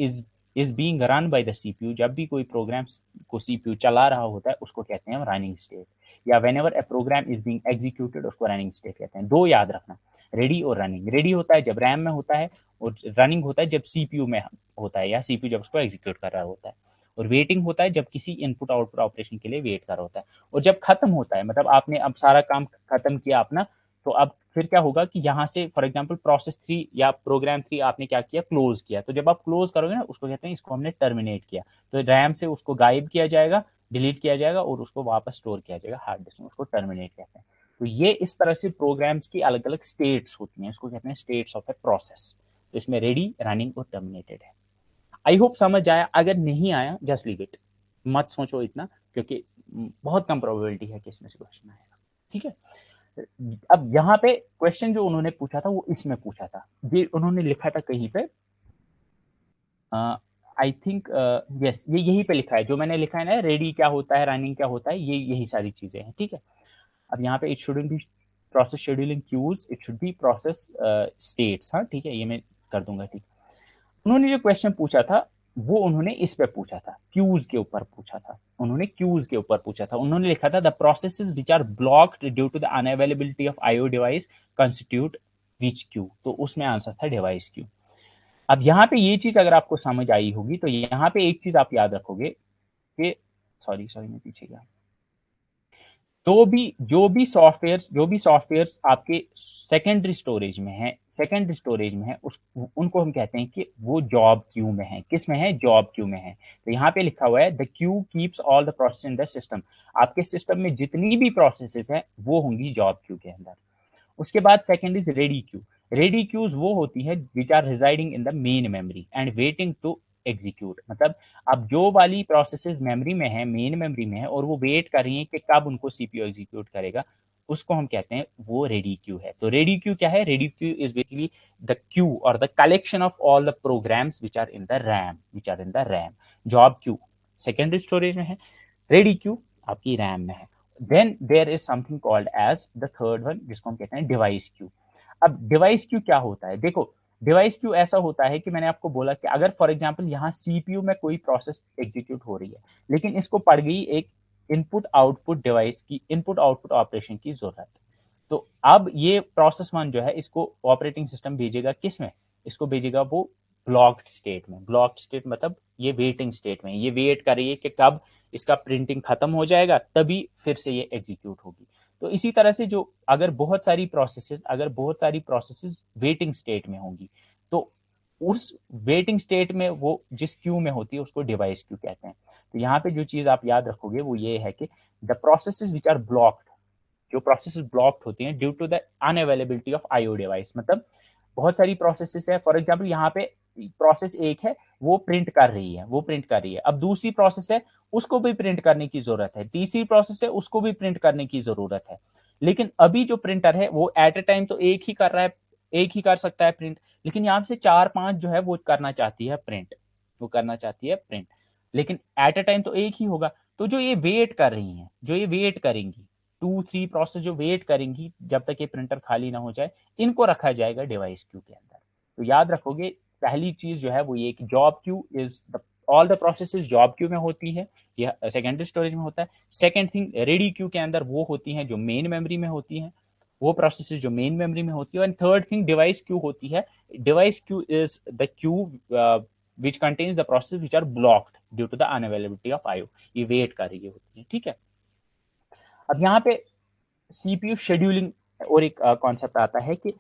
is being run by the CPU, जब भी कोई प्रोग्राम को CPU चला रहा होता है उसको कहते हैं रनिंग स्टेट। या whenever a program is being executed, उसको रनिंग स्टेट कहते हैं। दो याद रखना, रेडी और रनिंग। रेडी होता है जब रैम में होता है, और रनिंग होता है जब सीपीयू में होता है, या सीपीयू जब उसको एग्जीक्यूट कर रहा होता है। और वेटिंग होता है जब किसी इनपुट आउटपुट ऑपरेशन के लिए वेट कर रहा होता है। और जब खत्म होता है, मतलब आपने अब सारा काम खत्म किया अपना, तो अब फिर क्या होगा कि यहाँ से फॉर एग्जांपल प्रोसेस 3 या प्रोग्राम 3 आपने क्या किया, क्लोज किया। तो जब आप क्लोज करोगे ना, उसको कहते हैं इसको हमने टर्मिनेट किया। तो रैम से उसको गायब किया जाएगा, डिलीट किया जाएगा, और उसको वापस स्टोर किया जाएगा हार्ड डिस्क में, उसको टर्मिनेट कहते हैं। तो ये इस तरह से प्रोग्राम्स की अलग अलग स्टेट्स होती हैं, इसको कहते हैं स्टेट्स ऑफ ए प्रोसेस। तो इसमें रेडी, रनिंग और टर्मिनेटेड है। आई होप समझ आया। अगर नहीं आया जस्ट लीव इट, मत सोचो इतना, क्योंकि बहुत कम प्रोबेबिलिटी है कि इसमें से क्वेश्चन आएगा। ठीक है, अब यहाँ पे क्वेश्चन जो उन्होंने पूछा था वो इसमें पूछा था, ये उन्होंने लिखा था कहीं पे, आई थिंक यस, ये यही पे लिखा है जो मैंने लिखा है ना, रेडी क्या होता है, रनिंग क्या होता है, ये यही सारी चीजें हैं। ठीक है, अब यहाँ पे it shouldn't be process scheduling queues, it should be process states. हाँ ठीक है, ये मैं कर दूंगा। ठीक, उन्होंने जो क्वेश्चन पूछा था वो उन्होंने इस पे पूछा था, क्यूज के ऊपर पूछा था। उन्होंने क्यूज के ऊपर पूछा था। उन्होंने लिखा था the processes which are blocked due to the unavailability of IO device constitute which queue. तो उसमें आंसर था डिवाइस क्यू। अब यहाँ पे ये चीज अगर आपको समझ आई होगी, तो यहाँ पे एक चीज आप याद रखोगे कि सॉरी मैं पीछे गया। जो भी सॉफ्टवेयर्स आपके सेकेंडरी स्टोरेज में है उनको हम कहते हैं कि वो जॉब क्यू में है। किस में है, जॉब क्यू में है। तो यहाँ पे लिखा हुआ है the Q keeps all the process in the system. आपके सिस्टम में जितनी भी प्रोसेसेस हैं वो होंगी जॉब क्यू के अंदर। उसके बाद second is ready queue. Ready queues वो होती है which are residing in the main memory and waiting to execute. मतलब अब जो वाली प्रोसेसेस मेमोरी में है, मेन मेमोरी में है, और वो वेट कर रही है कि कब उनको सीपीयू एग्जीक्यूट करेगा, उसको हम कहते हैं वो रेडी क्यू है। तो रेडी क्यू क्या है, ready queue is basically the queue और the collection of all the programs which are in the RAM. Job queue secondary storage में है, रेडी क्यू आपकी रैम में है। Then there is something called as the third one, जिसको हम कहते हैं डिवाइस क्यू। अब डिवाइस क्यू क्या होता है, देखो डिवाइस क्यू ऐसा होता है कि मैंने आपको बोला कि अगर फॉर एग्जांपल यहाँ सीपीयू में कोई प्रोसेस एग्जीक्यूट हो रही है, लेकिन इसको पड़ गई एक इनपुट आउटपुट डिवाइस की, इनपुट आउटपुट ऑपरेशन की जरूरत। तो अब ये प्रोसेस वन जो है इसको ऑपरेटिंग सिस्टम भेजेगा किस में, इसको भेजेगा वो ब्लॉक्ड स्टेट में। ब्लॉक्ड स्टेट मतलब ये वेटिंग स्टेट में, ये वेट कर रही है कि कब इसका प्रिंटिंग खत्म हो जाएगा तभी फिर से ये एग्जीक्यूट होगी। तो इसी तरह से जो अगर बहुत सारी प्रोसेसेस वेटिंग स्टेट में होंगी, तो उस वेटिंग स्टेट में वो जिस क्यू में होती है उसको डिवाइस क्यू कहते हैं। तो यहाँ पे जो चीज आप याद रखोगे वो ये है कि the processes which are blocked, जो प्रोसेसेस ब्लॉक्ड होती हैं due to the unavailability of IO device. मतलब बहुत सारी प्रोसेसेस है, फॉर एग्जांपल यहाँ पे प्रोसेस एक है वो प्रिंट कर रही है, अब दूसरी प्रोसेस है उसको भी प्रिंट करने की जरूरत है, तीसरी प्रोसेस है उसको भी प्रिंट करने की जरूरत है। लेकिन अभी जो प्रिंटर है वो एट ए टाइम तो एक ही कर रहा है, एक ही कर सकता है प्रिंट, लेकिन यहाँ से 4-5 जो है वो करना चाहती है प्रिंट, लेकिन एट ए टाइम तो एक ही होगा। तो जो ये वेट कर रही हैं, जो ये वेट करेंगी, 2-3 प्रोसेस जो वेट करेंगी जब तक ये प्रिंटर खाली ना हो जाए, इनको रखा जाएगा डिवाइस क्यू के अंदर। तो याद रखोगे पहली चीज जो है वो ये कि job queue is all the processes job queue में होती है, यह सेकेंडरी स्टोरेज में होता है। सेकेंड थिंग, रेडी क्यू के अंदर वो होती हैं जो मेन मेमोरी में होती हैं, वो प्रोसेसेस जो मेन मेमोरी में होती है। And third thing, device Q होती है। Device Q is the Q which contains the processes which are blocked due to the unavailability of IO, ये वेट कर रही होती है, ठीक है। अब यहाँ पे सीपीयू शेड्यूलिंग और एक कॉन्सेप्ट आता है कि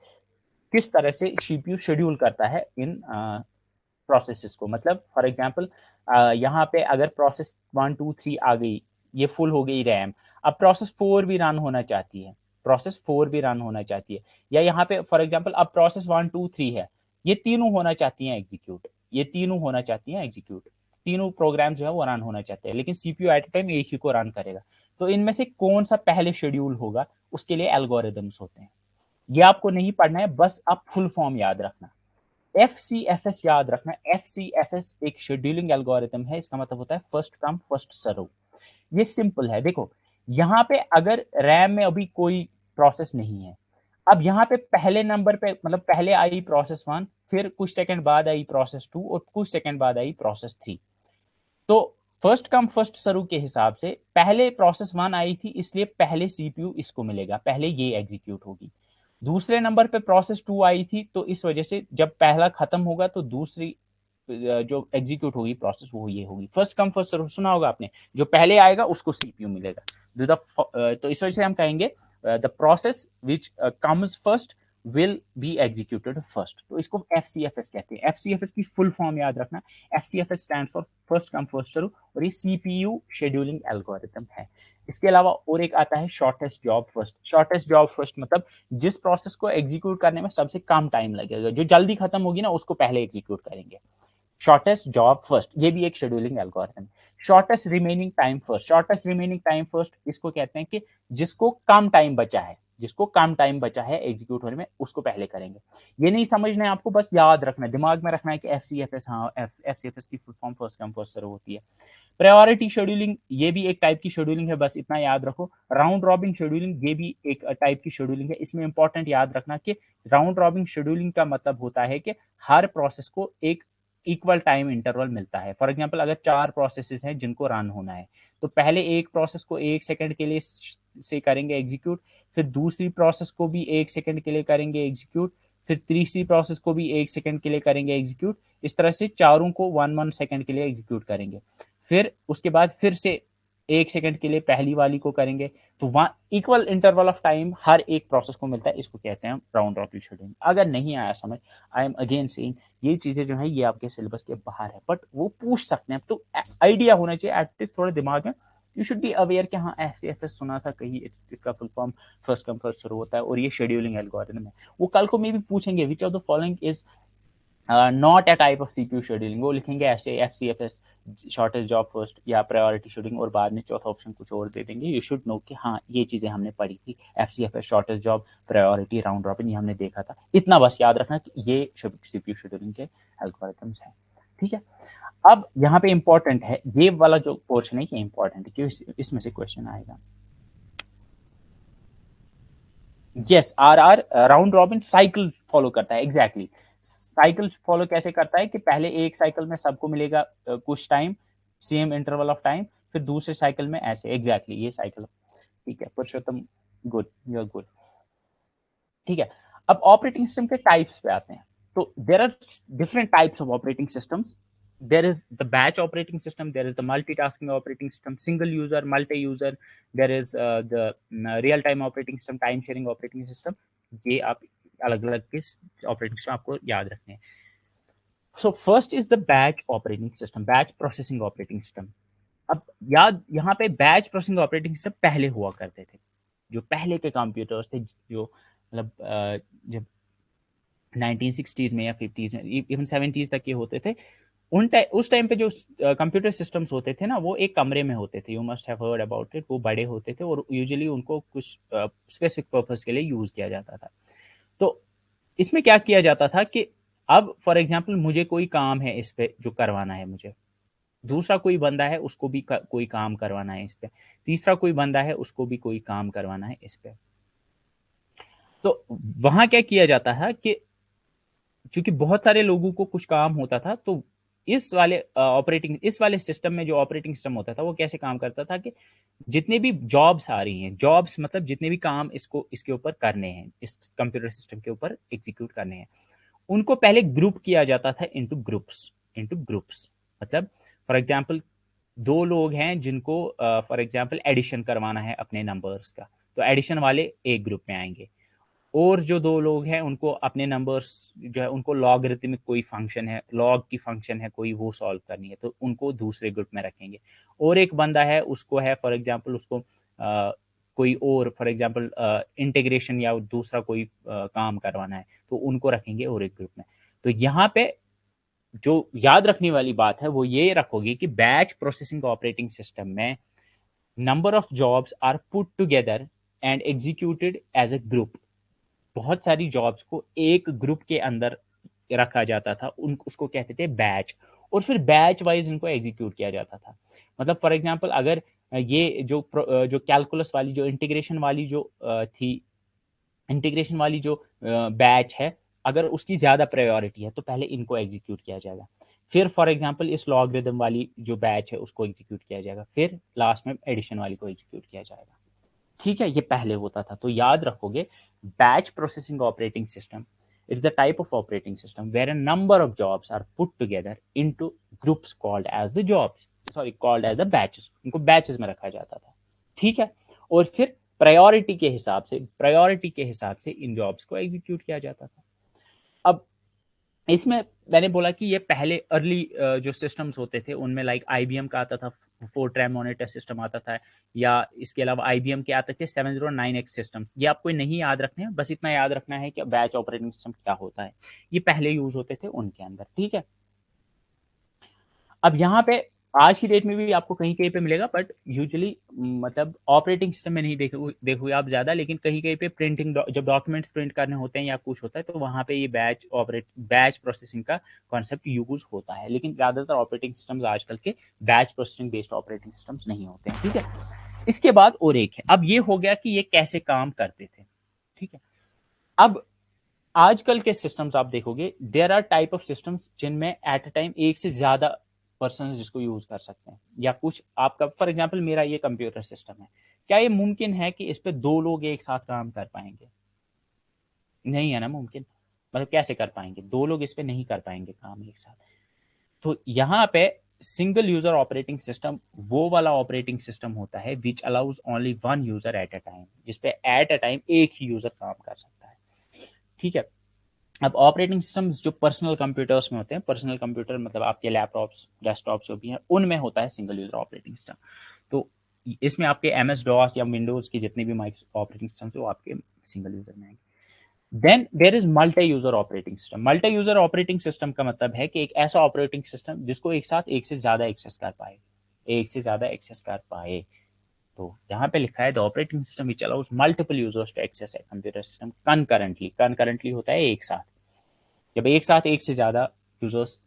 किस तरह से सीपीयू शेड्यूल करता है इन प्रोसेसेस को। मतलब फॉर एग्जांपल यहाँ पे अगर प्रोसेस 1 2 3 आ गई, ये फुल हो गई रैम, अब प्रोसेस 4 भी रन होना चाहती है, प्रोसेस 4 भी रन होना चाहती है, या यहाँ पे फॉर एग्जांपल अब प्रोसेस 1 2 3 है, ये तीनों होना चाहती हैं एग्जीक्यूट, ये तीनों होना चाहती हैं एग्जीक्यूट, तीनों प्रोग्राम जो है वो रन होना चाहते हैं, लेकिन सीपीयू एट टाइम एक ही को रन करेगा। तो इनमें से कौन सा पहले शेड्यूल होगा, उसके लिए एल्गोरिदम्स होते हैं। ये आपको नहीं पढ़ना है, बस आप फुल फॉर्म याद रखना। FCFS याद रखना। FCFS एक शेड्यूलिंग एल्गोरिथम है, इसका मतलब होता है फर्स्ट कम फर्स्ट सर्व। ये सिंपल है, देखो यहाँ पे अगर रैम में अभी कोई प्रोसेस नहीं है, अब यहाँ पे पहले नंबर पे मतलब पहले आई प्रोसेस 1, फिर कुछ सेकंड बाद आई प्रोसेस 2 और कुछ सेकंड बाद आई प्रोसेस 3। तो फर्स्ट कम फर्स्ट सर्व के हिसाब से पहले प्रोसेस 1 आई थी, इसलिए पहले सीपीयू इसको मिलेगा, पहले ये एग्जीक्यूट होगी। दूसरे नंबर पे प्रोसेस 2 आई थी, तो इस वजह से जब पहला खत्म होगा तो दूसरी जो एग्जीक्यूट होगी प्रोसेस वो ये होगी। फर्स्ट कम फर्स्ट सर्व सुना होगा आपने, जो पहले आएगा उसको सीपीयू मिलेगा। तो इस वजह से हम कहेंगे the process which comes first will be executed first. तो इसको FCFS कहते हैं। FCFS की फुल फॉर्म याद रखना, FCFS stand for first come first serve, और ये सीपीयू शेड्यूलिंग एल्गोरिथम है। इसके अलावा और एक आता है shortest job first. Shortest job first मतलब जिस प्रोसेस को एग्जीक्यूट करने में सबसे कम टाइम लगेगा, जो जल्दी खत्म होगी ना उसको पहले एग्जीक्यूट करेंगे। शॉर्टेस्ट जॉब फर्स्ट, ये भी एक scheduling algorithm. Shortest remaining time first. Shortest remaining time first इसको कहते हैं कि जिसको कम टाइम बचा है, जिसको कम टाइम बचा है एग्जीक्यूट होने में, उसको पहले करेंगे। ये नहीं समझना है आपको, बस याद रखना है, दिमाग में रखना है कि FCFS, हाँ FCFS की full form first come first serve होती है। प्रायोरिटी शेड्यूलिंग, ये भी एक टाइप की शेड्यूलिंग है, बस इतना याद रखो। राउंड रॉबिन शेड्यूलिंग, ये भी एक टाइप की शेड्यूलिंग है। इसमें इंपॉर्टेंट याद रखना कि राउंड रॉबिन शेड्यूलिंग का मतलब होता है कि हर प्रोसेस को एक इक्वल टाइम इंटरवल मिलता है। फॉर एग्जांपल अगर 4 प्रोसेसेस हैं जिनको रन होना है, तो पहले एक प्रोसेस को 1 सेकंड के लिए से करेंगे एग्जीक्यूट, फिर दूसरी प्रोसेस को भी 1 सेकंड के लिए करेंगे एग्जीक्यूट, फिर तीसरी प्रोसेस को भी 1 सेकंड के लिए करेंगे एग्जीक्यूट। इस तरह से चारों को 1 सेकंड के लिए एग्जीक्यूट करेंगे। फिर उसके बाद फिर से 1 सेकंड के लिए पहली वाली को करेंगे। तो वहां इक्वल इंटरवल ऑफ टाइम हर एक प्रोसेस को मिलता है, इसको कहते हैं राउंड रॉबिन शेड्यूलिंग। अगर नहीं आया समझ, आई एम अगेन सेइंग, ये चीजें जो है ये आपके सिलेबस के बाहर है, बट वो पूछ सकते हैं, तो आइडिया होना चाहिए एटलीस्ट थोड़े दिमाग में। यू शुड बी अवेयर कि हाँ FCFS सुना था कहीं, इसका full form first come first serve होता है और ये शेड्यूलिंग एल्गोरिथम है। वो कल को मे भी पूछेंगे which of the following is not a type of CPU scheduling, वो लिखेंगे ऐसे FCFS शॉर्टेस्ट जॉब फर्स्ट या प्रायोरिटी शेड्यूलिंग, और बाद में चौथा ऑप्शन कुछ और दे देंगे। यू शुड नो कि हाँ ये चीजें हमने पढ़ी थी, FCFS shortest job, priority, round robin, ये हमने देखा था। इतना बस याद रखना कि ये सीपीयू शेड्यूलिंग के एल्गोरिथम्स हैं, ठीक है। अब यहाँ पे इंपॉर्टेंट है ये वाला जो पोर्शन है, ये इंपॉर्टेंट है क्योंकि इसमें से क्वेश्चन आएगा। Yes, RR round robin cycle follow करता है, एग्जैक्टली साइकिल फॉलो कैसे करता है कि पहले एक साइकिल में सबको मिलेगा कुछ time, same interval of time, फिर दूसरे साइकिल में ऐसे, एग्जैक्टली ये साइकिल, ठीक है पुरुषोत्तम, गुड, यू आर गुड, ठीक है। अब ऑपरेटिंग सिस्टम के टाइप्स पे आते हैं। तो there are different types of operating systems. there is the batch operating system, there is the multitasking operating system, single user, multi user, there is the real time operating system, time sharing operating system। ये आप अलग अलग किस operating system आपको याद रखने हैं। So first is the batch operating system, batch processing operating system. अब याद यहाँ पे बैच प्रोसेसिंग ऑपरेटिंग सिस्टम पहले हुआ करते थे, जो पहले के कंप्यूटर्स थे, जो मतलब जब 1960s में या 50s में, इवन 70s तक के होते थे, उस टाइम पे जो कंप्यूटर सिस्टम्स होते थे ना, वो एक कमरे में होते थे। You must have heard about it. वो बड़े होते थे और यूजुअली उनको कुछ स्पेसिफिक पर्पस के लिए यूज किया जाता था। तो इसमें क्या किया जाता था कि अब फॉर एग्जांपल मुझे कोई काम है इस पे जो करवाना है, मुझे दूसरा कोई बंदा है उसको भी कोई काम करवाना है इस पे, तीसरा कोई बंदा है उसको भी कोई काम करवाना है इस पे। तो वहां क्या किया जाता है कि क्योंकि बहुत सारे लोगों को कुछ काम होता था, तो इस वाले सिस्टम में जो ऑपरेटिंग सिस्टम होता था वो कैसे काम करता था कि जितने भी जॉब्स आ रही हैं, जॉब्स मतलब जितने भी काम इसके ऊपर करने हैं, इस कंप्यूटर सिस्टम के ऊपर एग्जीक्यूट करने हैं, उनको पहले ग्रुप किया जाता था इनटू ग्रुप्स। मतलब फॉर एग्जांपल दो लोग हैं जिनको फॉर एग्जांपल एडिशन करवाना है अपने नंबर्स का, तो एडिशन वाले एक ग्रुप में आएंगे। और जो दो लोग हैं उनको अपने नंबर्स जो है उनको लॉगरिथमिक कोई फंक्शन है, लॉग की फंक्शन है कोई, वो सॉल्व करनी है, तो उनको दूसरे ग्रुप में रखेंगे। और एक बंदा है उसको है फॉर एग्जांपल उसको कोई और फॉर एग्जांपल इंटीग्रेशन या दूसरा कोई काम करवाना है, तो उनको रखेंगे और एक ग्रुप में। तो यहाँ पे जो याद रखने वाली बात है वो ये रखोगे कि बैच प्रोसेसिंग ऑपरेटिंग सिस्टम में number of jobs are put together and executed as a group. बहुत सारी जॉब्स को एक ग्रुप के अंदर रखा जाता था, उन उसको कहते थे बैच, और फिर बैच वाइज इनको एग्जीक्यूट किया जाता था। मतलब फॉर एग्जांपल अगर ये जो कैलकुलस वाली जो इंटीग्रेशन वाली जो थी, इंटीग्रेशन वाली जो बैच है, अगर उसकी ज़्यादा प्रायोरिटी है तो पहले इनको एग्जीक्यूट किया जाएगा, फिर फॉर एग्जांपल इस लॉगरिदम वाली जो बैच है उसको एग्जीक्यूट किया जाएगा, फिर लास्ट में एडिशन वाली को एग्जीक्यूट किया जाएगा। ठीक है, ये पहले होता था। तो याद रखोगे, batch processing operating system is the type of operating system where a number of jobs are put together into groups called as the jobs, sorry called as the batches, उनको बैचेस में रखा जाता था। ठीक है, और फिर प्रायोरिटी के हिसाब से इन जॉब्स को एग्जीक्यूट किया जाता था। अब इसमें मैंने बोला कि ये पहले अर्ली जो सिस्टम्स होते थे उनमें लाइक आईबीएम का आता था, फोर्ट्रैन मॉनिटर सिस्टम आता था, या इसके अलावा आईबीएम के आते थे 709X सिस्टम्स। ये आपको नहीं याद रखने हैं, बस इतना याद रखना है कि बैच ऑपरेटिंग सिस्टम क्या होता है। ये पहले यूज होते थे उनके अंदर। ठीक है, अब यहाँ पे आज की डेट में भी आपको कहीं कहीं पे मिलेगा, बट यूजुअली मतलब ऑपरेटिंग सिस्टम में नहीं देखोगे आप ज़्यादा, लेकिन कहीं कहीं पे प्रिंटिंग जब डॉक्यूमेंट्स प्रिंट करने होते हैं या कुछ होता है तो वहाँ पे ये बैच प्रोसेसिंग का कॉन्सेप्ट यूज होता है। लेकिन ज़्यादातर ऑपरेटिंग सिस्टम्स आजकल के batch processing based operating systems नहीं होते हैं। ठीक है, इसके बाद और एक है, अब ये हो गया कि ये कैसे काम करते थे। ठीक है, अब आजकल के सिस्टम्स आप देखोगे, there are type of systems जिनमें एट अ टाइम एक से ज्यादा पर्सन जिसको यूज कर सकते हैं, या कुछ आपका फॉर एग्जांपल मेरा ये कंप्यूटर सिस्टम है, क्या ये मुमकिन है कि इस पे दो लोग एक साथ काम कर पाएंगे? नहीं है ना मुमकिन। मतलब कैसे कर पाएंगे, दो लोग इस पे नहीं कर पाएंगे काम एक साथ। तो यहाँ पे सिंगल यूजर ऑपरेटिंग सिस्टम वो वाला ऑपरेटिंग सिस्टम होता है which allows only one user eight a time, जिसपे एट अ टाइम एक ही यूजर काम कर सकता है। ठीक है, अब ऑपरेटिंग सिस्टम्स जो पर्सनल कंप्यूटर्स में होते हैं, पर्सनल कंप्यूटर मतलब आपके लैपटॉप्स डेस्कटॉप्स जो भी हैं, उनमें होता है सिंगल यूजर ऑपरेटिंग सिस्टम। तो इसमें आपके एमएस डॉस या विंडोज के जितने भी माइक्रो ऑपरेटिंग सिस्टम वो आपके सिंगल यूजर में आएंगे। Then there is multi user operating system. Multi user operating system का मतलब है कि एक ऐसा ऑपरेटिंग सिस्टम जिसको एक साथ एक से ज्यादा एक्सेस कर पाए, एक से ज्यादा एक्सेस कर पाए। तो यहाँ पे लिखा है the operating system which allows multiple users to access a computer system concurrently. Concurrently होता है एक साथ, जब एक साथ एक से ज्यादा यूजर्स,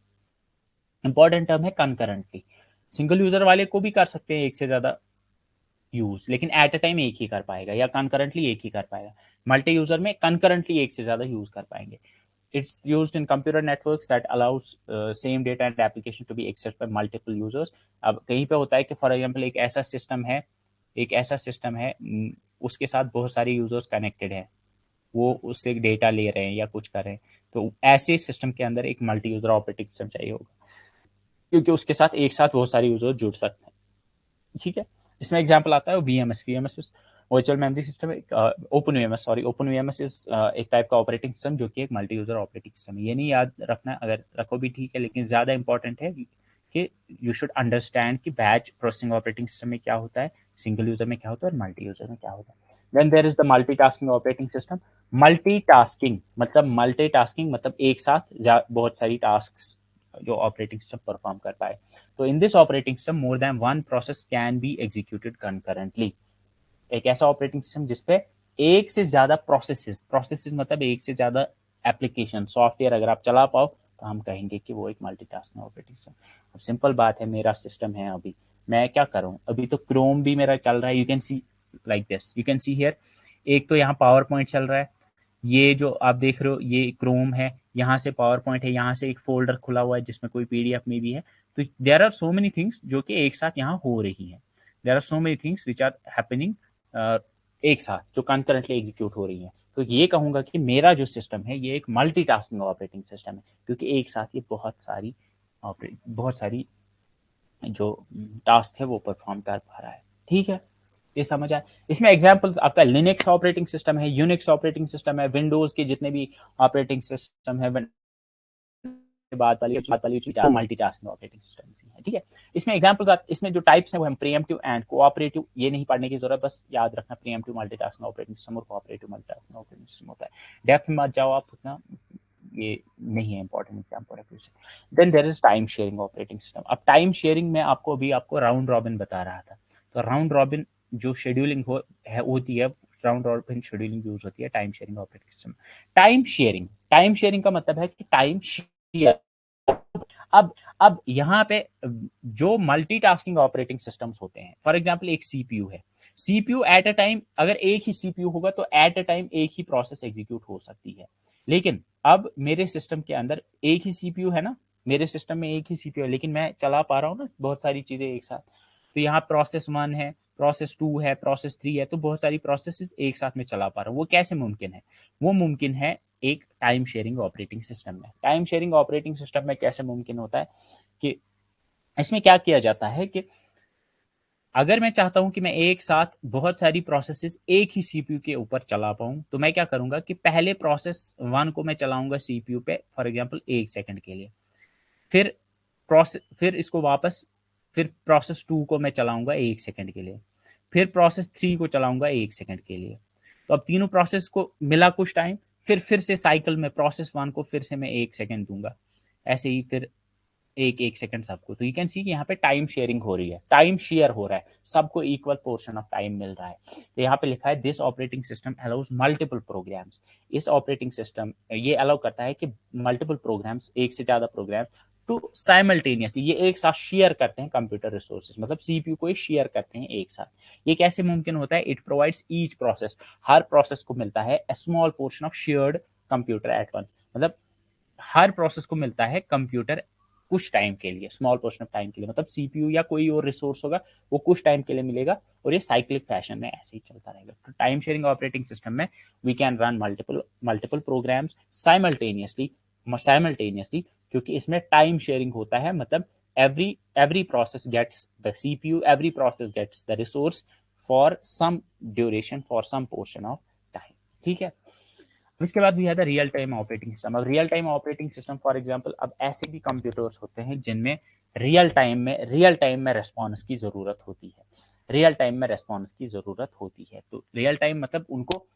इंपॉर्टेंट टर्म है कनकरेंटली। सिंगल यूजर वाले को भी कर सकते हैं एक से ज्यादा यूज, लेकिन एट अ टाइम एक ही कर पाएगा, या कनकरेंटली एक ही कर पाएगा। मल्टी यूजर में कनकरेंटली एक से ज्यादा यूज कर पाएंगे। It's used in computer networks that allows same data and application to be accessed by multiple users. अब कहीं पे होता है कि फॉर एग्जांपल एक ऐसा सिस्टम है उसके साथ बहुत सारे यूजर्स कनेक्टेड हैं, वो उससे डेटा ले रहे हैं या कुछ कर रहे हैं, तो ऐसे सिस्टम के अंदर एक मल्टी यूजर ऑपरेटिंग सिस्टम चाहिए होगा, क्योंकि उसके साथ एक साथ बहुत सारे यूजर जुड़ सकते हैं। ठीक है, इसमें एग्जांपल आता है VMS virtual memory system. Open VMS, sorry, open VMS is एक टाइप का ऑपरेटिंग सिस्टम जो कि एक मल्टी यूजर ऑपरेटिंग सिस्टम है। ये नहीं याद रखना, अगर रखो भी ठीक है, लेकिन ज्यादा इंपॉर्टेंट है कि यू शुड अंडरस्टैंड कि बैच प्रोसेसिंग ऑपरेटिंग सिस्टम में क्या होता है, सिंगल यूजर में क्या होता है और मल्टी यूजर में क्या होता है। Then there is the multitasking operating system. Multitasking मतलब एक साथ बहुत सारी टास्क जो ऑपरेटिंग सिस्टम परफॉर्म कर पाए। तो in this operating system more than one process can be executed concurrently. एक ऐसा ऑपरेटिंग सिस्टम जिसपे एक से ज्यादा प्रोसेसेस मतलब एक से ज्यादा एप्लीकेशन सॉफ्टवेयर अगर आप चला पाओ तो हम कहेंगे कि वो एक मल्टीटास्किंग ऑपरेटिंग सिस्टम। अब सिंपल बात है, मेरा सिस्टम है, अभी मैं क्या करूं, अभी तो क्रोम भी मेरा चल रहा है, you can see like this, you can see here, एक तो यहाँ पावर पॉइंट चल रहा है, ये जो आप देख रहे हो ये क्रोम है, यहाँ से पावर पॉइंट है, यहाँ से एक फोल्डर खुला हुआ है जिसमें कोई पीडीएफ में भी है। तो there are so many things जो कि एक साथ यहाँ हो रही हैं, there are so many things which are happening एक साथ, जो कंकरेंटली एग्जीक्यूट हो रही हैं। तो ये कहूंगा कि मेरा जो सिस्टम है ये एक मल्टीटास्किंग ऑपरेटिंग सिस्टम है, क्योंकि एक साथ ये बहुत सारी जो टास्क है वो परफॉर्म कर पा रहा है। ठीक है, ये समझ आए। इसमें एग्जांपल्स आपका लिनक्स ऑपरेटिंग सिस्टम है, यूनिक्स ऑपरेटिंग सिस्टम है, विंडोज के जितने भी ऑपरेटिंग सिस्टम है, बात वाली मल्टीटास्किंग ऑपरेटिंग सिस्टम है। ठीक है, इसमें एग्जांपल्स, इसमें जो टाइप्स हैं वो हम प्रीएम्प्टिव एंड कोऑपरेटिव, ये नहीं पढ़ने की जरूरत, बस याद रखना प्रीएम्प्टिव मल्टीटास्किंग ऑपरेटिंग सिस्टम और कोऑपरेटिव मल्टीटास्किंग ऑपरेटिंग सिस्टम होता है। डेप्थ में मत जाओ आप उतना, ये नहीं है important exam point of view से। Then there is time sharing operating system. अब टाइम शेयरिंग में आपको राउंड रॉबिन बता रहा था, तो राउंड रॉबिन जो शेड्यूलिंग होती है, राउंड रॉबिन शेड्यूलिंग यूज होती है time sharing operating system. Time sharing का मतलब है कि टाइम शेयर। अब यहाँ पे जो मल्टीटास्किंग ऑपरेटिंग सिस्टम्स होते हैं, फॉर एग्जांपल एक सीपीयू है, सीपीयू एट अ टाइम, अगर एक ही सीपीयू होगा तो एट अ टाइम एक ही प्रोसेस एग्जीक्यूट हो सकती है। लेकिन अब मेरे सिस्टम के अंदर एक ही सीपीयू है ना, मेरे सिस्टम में एक ही सीपीयू है, लेकिन मैं चला पा रहा हूँ ना बहुत सारी चीजें एक साथ। तो यहाँ प्रोसेस 1 है, प्रोसेस 2 है, प्रोसेस 3 है, तो बहुत सारी प्रोसेसेस एक साथ में चला पा रहा हूँ। वो कैसे मुमकिन है? वो मुमकिन है एक टाइम शेयरिंग ऑपरेटिंग सिस्टम में। टाइम शेयरिंग ऑपरेटिंग सिस्टम में कैसे मुमकिन होता है कि इसमें क्या किया जाता है कि अगर मैं चाहता हूं कि मैं एक साथ बहुत सारी प्रोसेसेस एक ही सीपीयू के ऊपर चला पाऊं, तो मैं क्या करूंगा कि पहले प्रोसेस 1 को मैं चलाऊंगा सीपीयू पे फॉर एग्जांपल 1 सेकंड के लिए, फिर इसको वापस, फिर प्रोसेस 2 को मैं चलाऊंगा 1 सेकंड के लिए, फिर प्रोसेस 3 को चलाऊंगा 1 सेकंड के लिए। तो अब तीनों प्रोसेस को मिला कुछ टाइम, फिर से साइकिल में प्रोसेस 1 को फिर से मैं 1 सेकंड दूंगा, ऐसे ही फिर एक एक सेकंड सबको। तो यू कैन सी कि यहाँ पे टाइम शेयरिंग हो रही है, टाइम शेयर हो रहा है, सबको इक्वल पोर्शन ऑफ टाइम मिल रहा है। तो यहाँ पे लिखा है this operating system allows multiple programs. इस ऑपरेटिंग सिस्टम ये अलाउ करता है कि मल्टीपल प्रोग्राम्स, एक से ज्यादा प्रोग्राम टू साइमल्टेनियसली, ये एक साथ शेयर करते हैं कंप्यूटर रिसोर्सेज, मतलब सीपीयू को शेयर करते हैं एक साथ। ये कैसे मुमकिन होता है? इट प्रोवाइड्स ईच प्रोसेस, हर प्रोसेस को मिलता है a small portion of shared computer at one, मतलब हर प्रोसेस को मिलता है कंप्यूटर कुछ टाइम के लिए, स्मॉल पोर्शन ऑफ टाइम के लिए, मतलब सीपीयू या कोई और रिसोर्स होगा वो कुछ टाइम के लिए मिलेगा, और ये साइक्लिक फैशन में ऐसे ही चलता रहेगा। तो टाइम शेयरिंग ऑपरेटिंग सिस्टम में we can run multiple programs simultaneously, क्योंकि इसमें टाइम शेयरिंग होता है, मतलब every process gets the CPU, every process gets the resource for some duration, for some portion of time। ठीक है, इसके बाद भी है रियल टाइम ऑपरेटिंग सिस्टम। अब real time operating system for example, अब ऐसे भी कंप्यूटर्स होते हैं जिनमें रियल टाइम में रेस्पॉन्स की जरूरत होती है, रियल टाइम में रेस्पॉन्स की जरूरत होती है। तो रियल टाइम मतलब उनको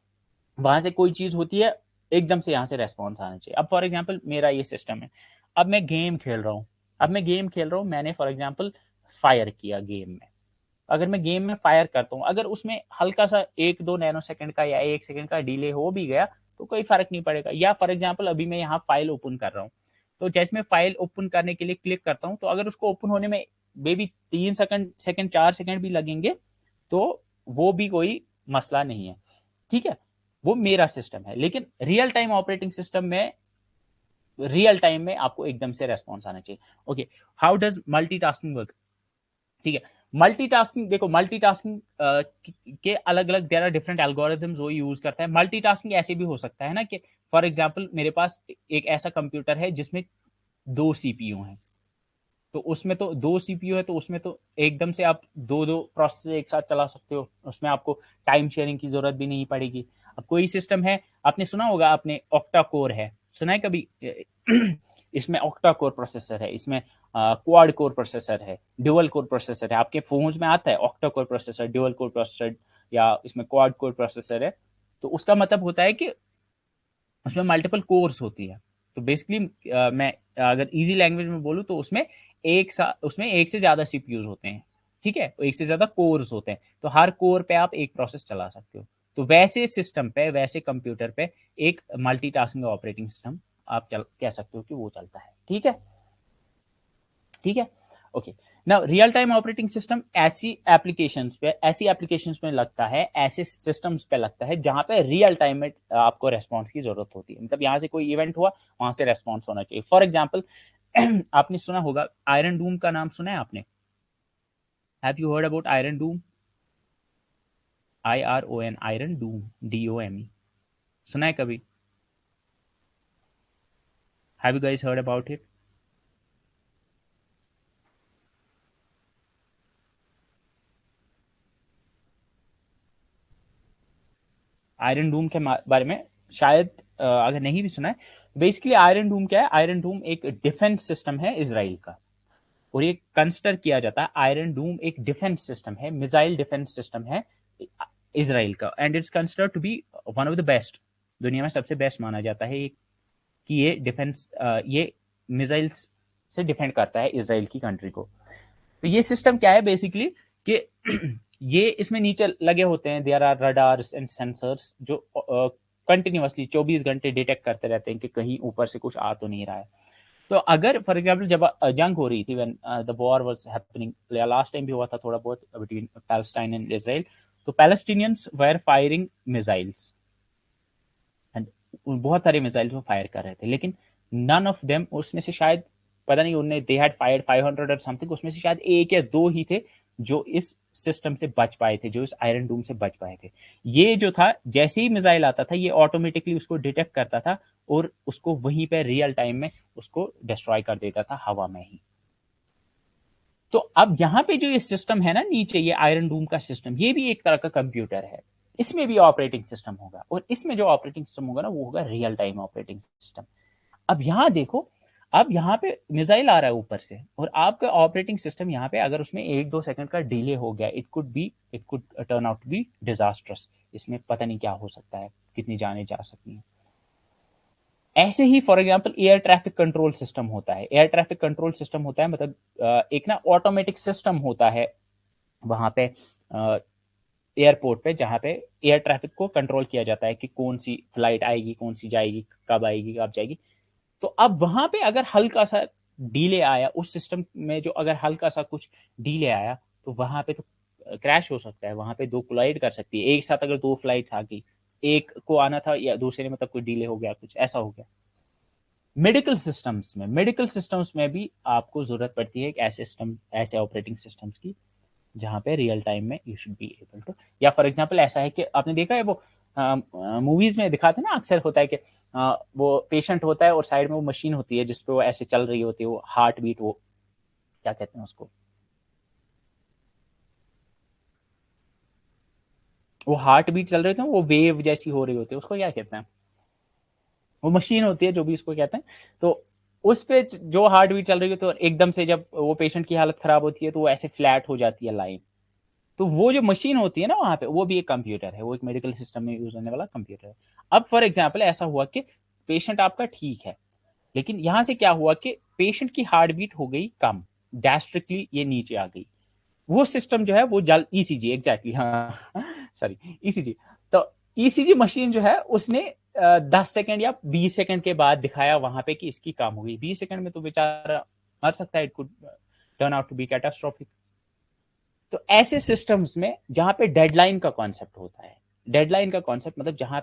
वहां से कोई चीज होती है, एकदम से यहाँ से रेस्पॉन्स आना चाहिए। अब फॉर एग्जाम्पल मेरा ये सिस्टम है, अब मैं गेम खेल रहा हूँ, मैंने फॉर एग्जाम्पल फायर किया गेम में। अगर मैं गेम में फायर करता हूँ, अगर उसमें हल्का सा 1-2 नैनो सेकंड का या 1 सेकंड का डिले हो भी गया तो कोई फर्क नहीं पड़ेगा। या फॉर एग्जाम्पल अभी मैं यहाँ फाइल ओपन कर रहा हूँ, तो जैसे मैं फाइल ओपन करने के लिए क्लिक करता हूँ, तो अगर उसको ओपन होने में बेबी 3 सेकंड 4 सेकंड भी लगेंगे तो वो भी कोई मसला नहीं है। ठीक है, वो मेरा सिस्टम है। लेकिन रियल टाइम ऑपरेटिंग सिस्टम में रियल टाइम में आपको एकदम से रेस्पॉन्स आना चाहिए। Okay, how does multitasking work? ठीक है, मल्टीटास्किंग देखो, मल्टीटास्किंग के अलग अलग देयर आर डिफरेंट एल्गोरिथम्स वो यूज करता है। मल्टीटास्किंग ऐसे भी हो सकता है ना कि फॉर एग्जांपल मेरे पास एक ऐसा कंप्यूटर है जिसमें 2 सीपीयू हैं, तो उसमें तो 2 सीपीयू है, तो उसमें तो एकदम से आप दो दो प्रोसेस एक साथ चला सकते हो, उसमें आपको टाइम शेयरिंग की जरूरत भी नहीं पड़ेगी। अब कोई सिस्टम है, आपने सुना होगा, आपने ऑक्टा कोर है, सुना है कभी? इसमें ऑक्टा कोर प्रोसेसर है, इसमें क्वाड कोर प्रोसेसर है, ड्यूअल कोर प्रोसेसर है। आपके फोन्स में आता है octa core processor, dual core processor, या इसमें क्वाड कोर प्रोसेसर है। तो उसका मतलब होता है कि उसमें मल्टीपल कोर्स होती है। तो बेसिकली मैं अगर इजी लैंग्वेज में बोलूँ तो उसमें एक से ज्यादा सीपीयूज होते हैं। ठीक है, एक से ज्यादा कोर्स होते हैं, तो हर कोर पे आप एक प्रोसेस चला सकते हो। तो वैसे सिस्टम पे, वैसे कंप्यूटर पे एक मल्टीटास्किंग ऑपरेटिंग सिस्टम आप कह सकते हो कि वो चलता है। ठीक है, ठीक है, okay. Now real time operating system ऐसी एप्लीकेशंस में लगता है, ऐसे सिस्टम्स पे लगता है जहां पे रियल टाइम में आपको रेस्पॉन्स की जरूरत होती है। मतलब यहाँ से कोई इवेंट हुआ, वहां से रेस्पॉन्स होना चाहिए। फॉर एग्जाम्पल आपने सुना होगा, आयरन डूम का नाम सुना है आपने? Have you heard about iron Doom? IRON, iron Doom, DOME, सुना है कभी? Have you guys heard about it? Iron Doom के बारे में शायद अगर नहीं भी सुना है, बेसिकली आयरन डूम क्या है? आयरन डूम एक डिफेंस सिस्टम है इसराइल का, और ये कंसिडर किया जाता है, आयरन डूम एक डिफेंस सिस्टम है, मिसाइल डिफेंस सिस्टम है इसराइल का, and it's consider to be one of the best, दुनिया में सबसे बेस्ट माना जाता है कि ये डिफेंस, ये मिसाइल्स से डिफेंड करता है इसराइल की कंट्री को। तो ये सिस्टम क्या है बेसिकली कि ये इसमें नीचे लगे होते हैं, there are radars and sensors जो कंटिन्यूअसली 24 घंटे डिटेक्ट करते रहते हैं कि कहीं ऊपर से कुछ आ तो नहीं रहा है। तो अगर फॉर एग्जाम्पल जब जंग हो रही थी, when the war was happening, last time भी हुआ था थोड़ा बहुत बिटवीन पैलेस्टाइन एंड इसराइल, तो Palestinians were firing missiles, and बहुत सारे मिसाइल्स वो फायर कर रहे थे, लेकिन नन ऑफ देम, उसमें से शायद पता नहीं, उन्हें दे हैड फायर्ड 500 और समथिंग, उसमें से शायद एक या दो ही थे जो इस सिस्टम से बच पाए थे, जो इस आयरन डूम से बच पाए थे। ये जो था, जैसे ही मिसाइल आता था, ये ऑटोमेटिकली उसको डिटेक्ट करता था और उसको वहीं पे रियल टाइम में उसको डिस्ट्रॉय कर देता था हवा में ही। तो अब यहाँ पे जो ये सिस्टम है ना नीचे, ये आयरन डूम का सिस्टम, ये भी एक तरह का कंप्यूटर है, इसमें भी ऑपरेटिंग सिस्टम होगा, और इसमें जो ऑपरेटिंग सिस्टम होगा ना, वो होगा रियल टाइम ऑपरेटिंग सिस्टम। अब यहाँ देखो, अब यहाँ पे मिसाइल आ रहा है ऊपर से, और आपका ऑपरेटिंग सिस्टम यहाँ पे अगर उसमें 1-2 सेकंड का डिले हो गया, it could turn out to be disastrous. इसमें पता नहीं क्या हो सकता है, कितनी जाने जा सकती हैं। ऐसे ही for example air traffic control system होता है। एयर ट्रैफिक कंट्रोल सिस्टम होता है, मतलब एक ना ऑटोमेटिक सिस्टम होता है वहां पे एयरपोर्ट पे, जहां पे एयर ट्रैफिक को कंट्रोल किया जाता है कि कौन सी फ्लाइट आएगी, कौन सी जाएगी, कब आएगी, कब जाएगी। तो अब वहां पे अगर हल्का सा डीले आया उस सिस्टम में, जो अगर हल्का सा कुछ डीले आया, तो वहां पे तो क्रैश हो सकता है, वहां पे दो कोलाइड कर सकती है एक साथ। अगर दो फ्लाइट्स आ गई, एक को आना था या दूसरे ने, मतलब कोई डिले हो गया, कुछ ऐसा हो गया। मेडिकल सिस्टम्स में भी आपको जरूरत पड़ती है ऐसे सिस्टम, ऐसे ऑपरेटिंग सिस्टम्स की, जहाँ पे रियल टाइम में you should be able to. या फॉर एग्जांपल ऐसा है कि आपने देखा है वो मूवीज में दिखाते हैं ना, अक्सर होता है कि वो पेशेंट होता है और साइड में वो मशीन होती है जिसपे वो ऐसे चल रही होती है, वो हार्ट बीट, वो क्या कहते हैं उसको, वो हार्ट बीट चल रहे होते हैं, वो वेव जैसी हो रही होती है, उसको क्या कहते हैं? वो मशीन होती है जो भी इसको कहते हैं। तो उस पे जो हार्ट बीट चल रही है, तो एकदम से जब वो पेशेंट की हालत खराब होती है, तो वो ऐसे फ्लैट हो जाती है लाइन। तो वो जो मशीन होती है ना वहां पे, वो भी एक कंप्यूटर है, वो एक मेडिकल सिस्टम में यूज होने वाला कंप्यूटर है। अब फॉर एग्जाम्पल ऐसा हुआ कि पेशेंट आपका ठीक है, लेकिन यहां से क्या हुआ कि पेशेंट की हार्ट बीट हो गई कम, ड्रास्टिकली ये नीचे आ गई। वो सिस्टम जो है वो जल ईसीजी, एग्जैक्टली, हाँ सॉरी, ईसीजी। तो ईसीजी मशीन जो है उसने 10 सेकंड या 20 सेकंड के बाद दिखाया वहां पे कि इसकी काम हो गई। 20 सेकंड में तो बेचारा मर सकता है, it could turn out to be catastrophic. तो ऐसे सिस्टम्स में जहां पे डेडलाइन का कॉन्सेप्ट होता है, डेडलाइन का कॉन्सेप्ट मतलब जहां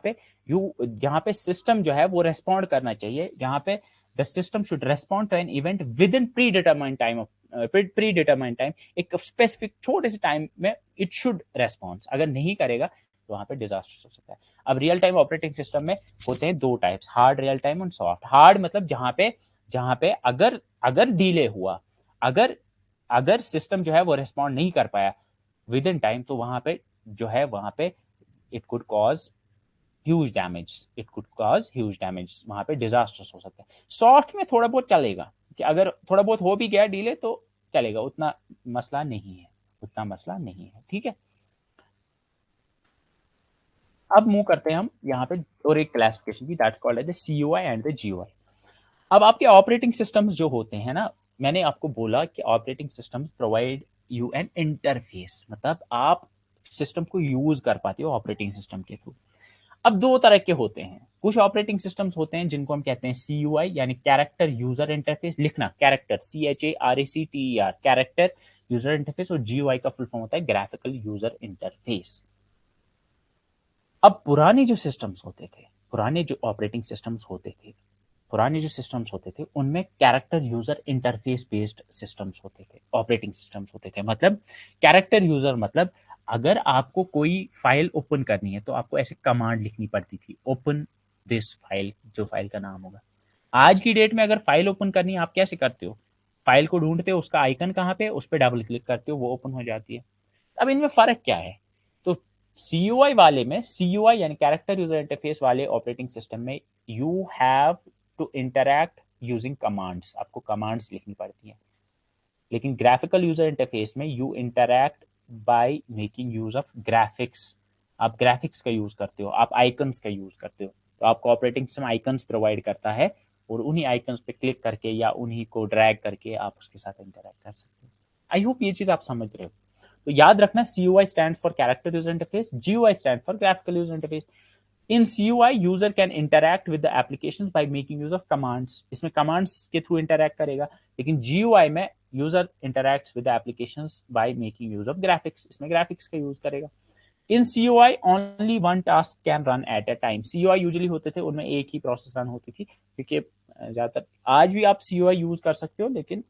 पे सिस्टम जो है वो रेस्पॉन्ड करना चाहिए, जहां पे the system should respond to an event within predetermined time of predetermined time, एक स्पेसिफिक छोटे से टाइम में इट शुड रेस्पॉन्स। अगर नहीं करेगा तो वहां पे डिजास्टर हो सकता है। अब रियल टाइम ऑपरेटिंग सिस्टम में होते हैं दो टाइप्स, हार्ड रियल टाइम और सॉफ्ट। हार्ड मतलब जहां पे अगर अगर डिले हुआ, अगर अगर सिस्टम जो है वो रिस्पॉन्ड नहीं कर पाया विद इन टाइम, तो वहां पे जो है, वहां पे it could cause huge damage, वहां पे डिजास्टर्स हो सकते हैं। सॉफ्ट में थोड़ा बहुत चलेगा, कि अगर थोड़ा बहुत हो भी गया डिले तो चलेगा, उतना मसला नहीं है, उतना मसला नहीं है, ठीक है। अब मूव करते हैं हम यहाँ पे और एक क्लासिफिकेशन की, that's called as the CUI and the GUI। अब आपके ऑपरेटिंग सिस्टम्स जो होते हैं ना, मैंने आपको बोला कि operating systems provide you N interface, मतलब आप सिस्टम को यूज कर पाते हो ऑपरेटिंग सिस्टम के थ्रू। अब दो तरह के होते हैं, कुछ ऑपरेटिंग सिस्टम्स होते हैं जिनको हम कहते हैं CUI यानी कैरेक्टर यूजर इंटरफेस, लिखना character CHARACTER character user interface, और GUI का फुल फॉर्म होता है ग्राफिकल यूजर इंटरफेस। अब पुराने जो सिस्टम्स होते थे, पुराने जो ऑपरेटिंग सिस्टम्स होते थे, पुराने जो सिस्टम्स होते थे उनमें character user interface based systems होते थे, ऑपरेटिंग सिस्टम्स होते थे। मतलब कैरेक्टर यूजर मतलब अगर आपको कोई फाइल ओपन करनी है तो आपको ऐसे कमांड लिखनी पड़ती थी, ओपन दिस फाइल, जो फाइल का नाम होगा। आज की डेट में अगर फाइल ओपन करनी है आप कैसे करते हो, फाइल को ढूंढते हो, उसका आइकन कहाँ पे, उस पर डबल क्लिक करते हो, वो ओपन हो जाती है। अब इनमें फर्क क्या है? तो CUI वाले में, CUI यानी कैरेक्टर यूजर इंटरफेस वाले ऑपरेटिंग सिस्टम में you have to interact using commands, आपको कमांड्स लिखनी पड़ती हैं। लेकिन ग्राफिकल यूजर इंटरफेस में you interact by making use of graphics, आप ग्राफिक्स का यूज करते हो, आप आइकन्स का यूज करते हो। तो आपको ऑपरेटिंग सिस्टम आइकन्स प्रोवाइड करता है और उन्हीं आइकन्स पे क्लिक करके या उन्हीं को ड्रैग करके आप उसके साथ इंटरैक्ट कर सकते हो। आई होप ये चीज आप समझ रहे हो। तो याद रखना CUI stand for character user interface, GUI stand for graphical user interface. In CUI user can interact with the application by making use of commands, इसमें कमांड्स के थ्रू इंटरैक्ट करेगा। लेकिन GUI में user interacts with the applications bye making use of graphics, इसमें graphics का use करेगा। इन CUI only one task can run at a time, CUI usually होते थे उनमें एक ही प्रोसेस रन होती थी, क्योंकि ज्यादातर आज भी आप CUI यूज कर सकते हो, लेकिन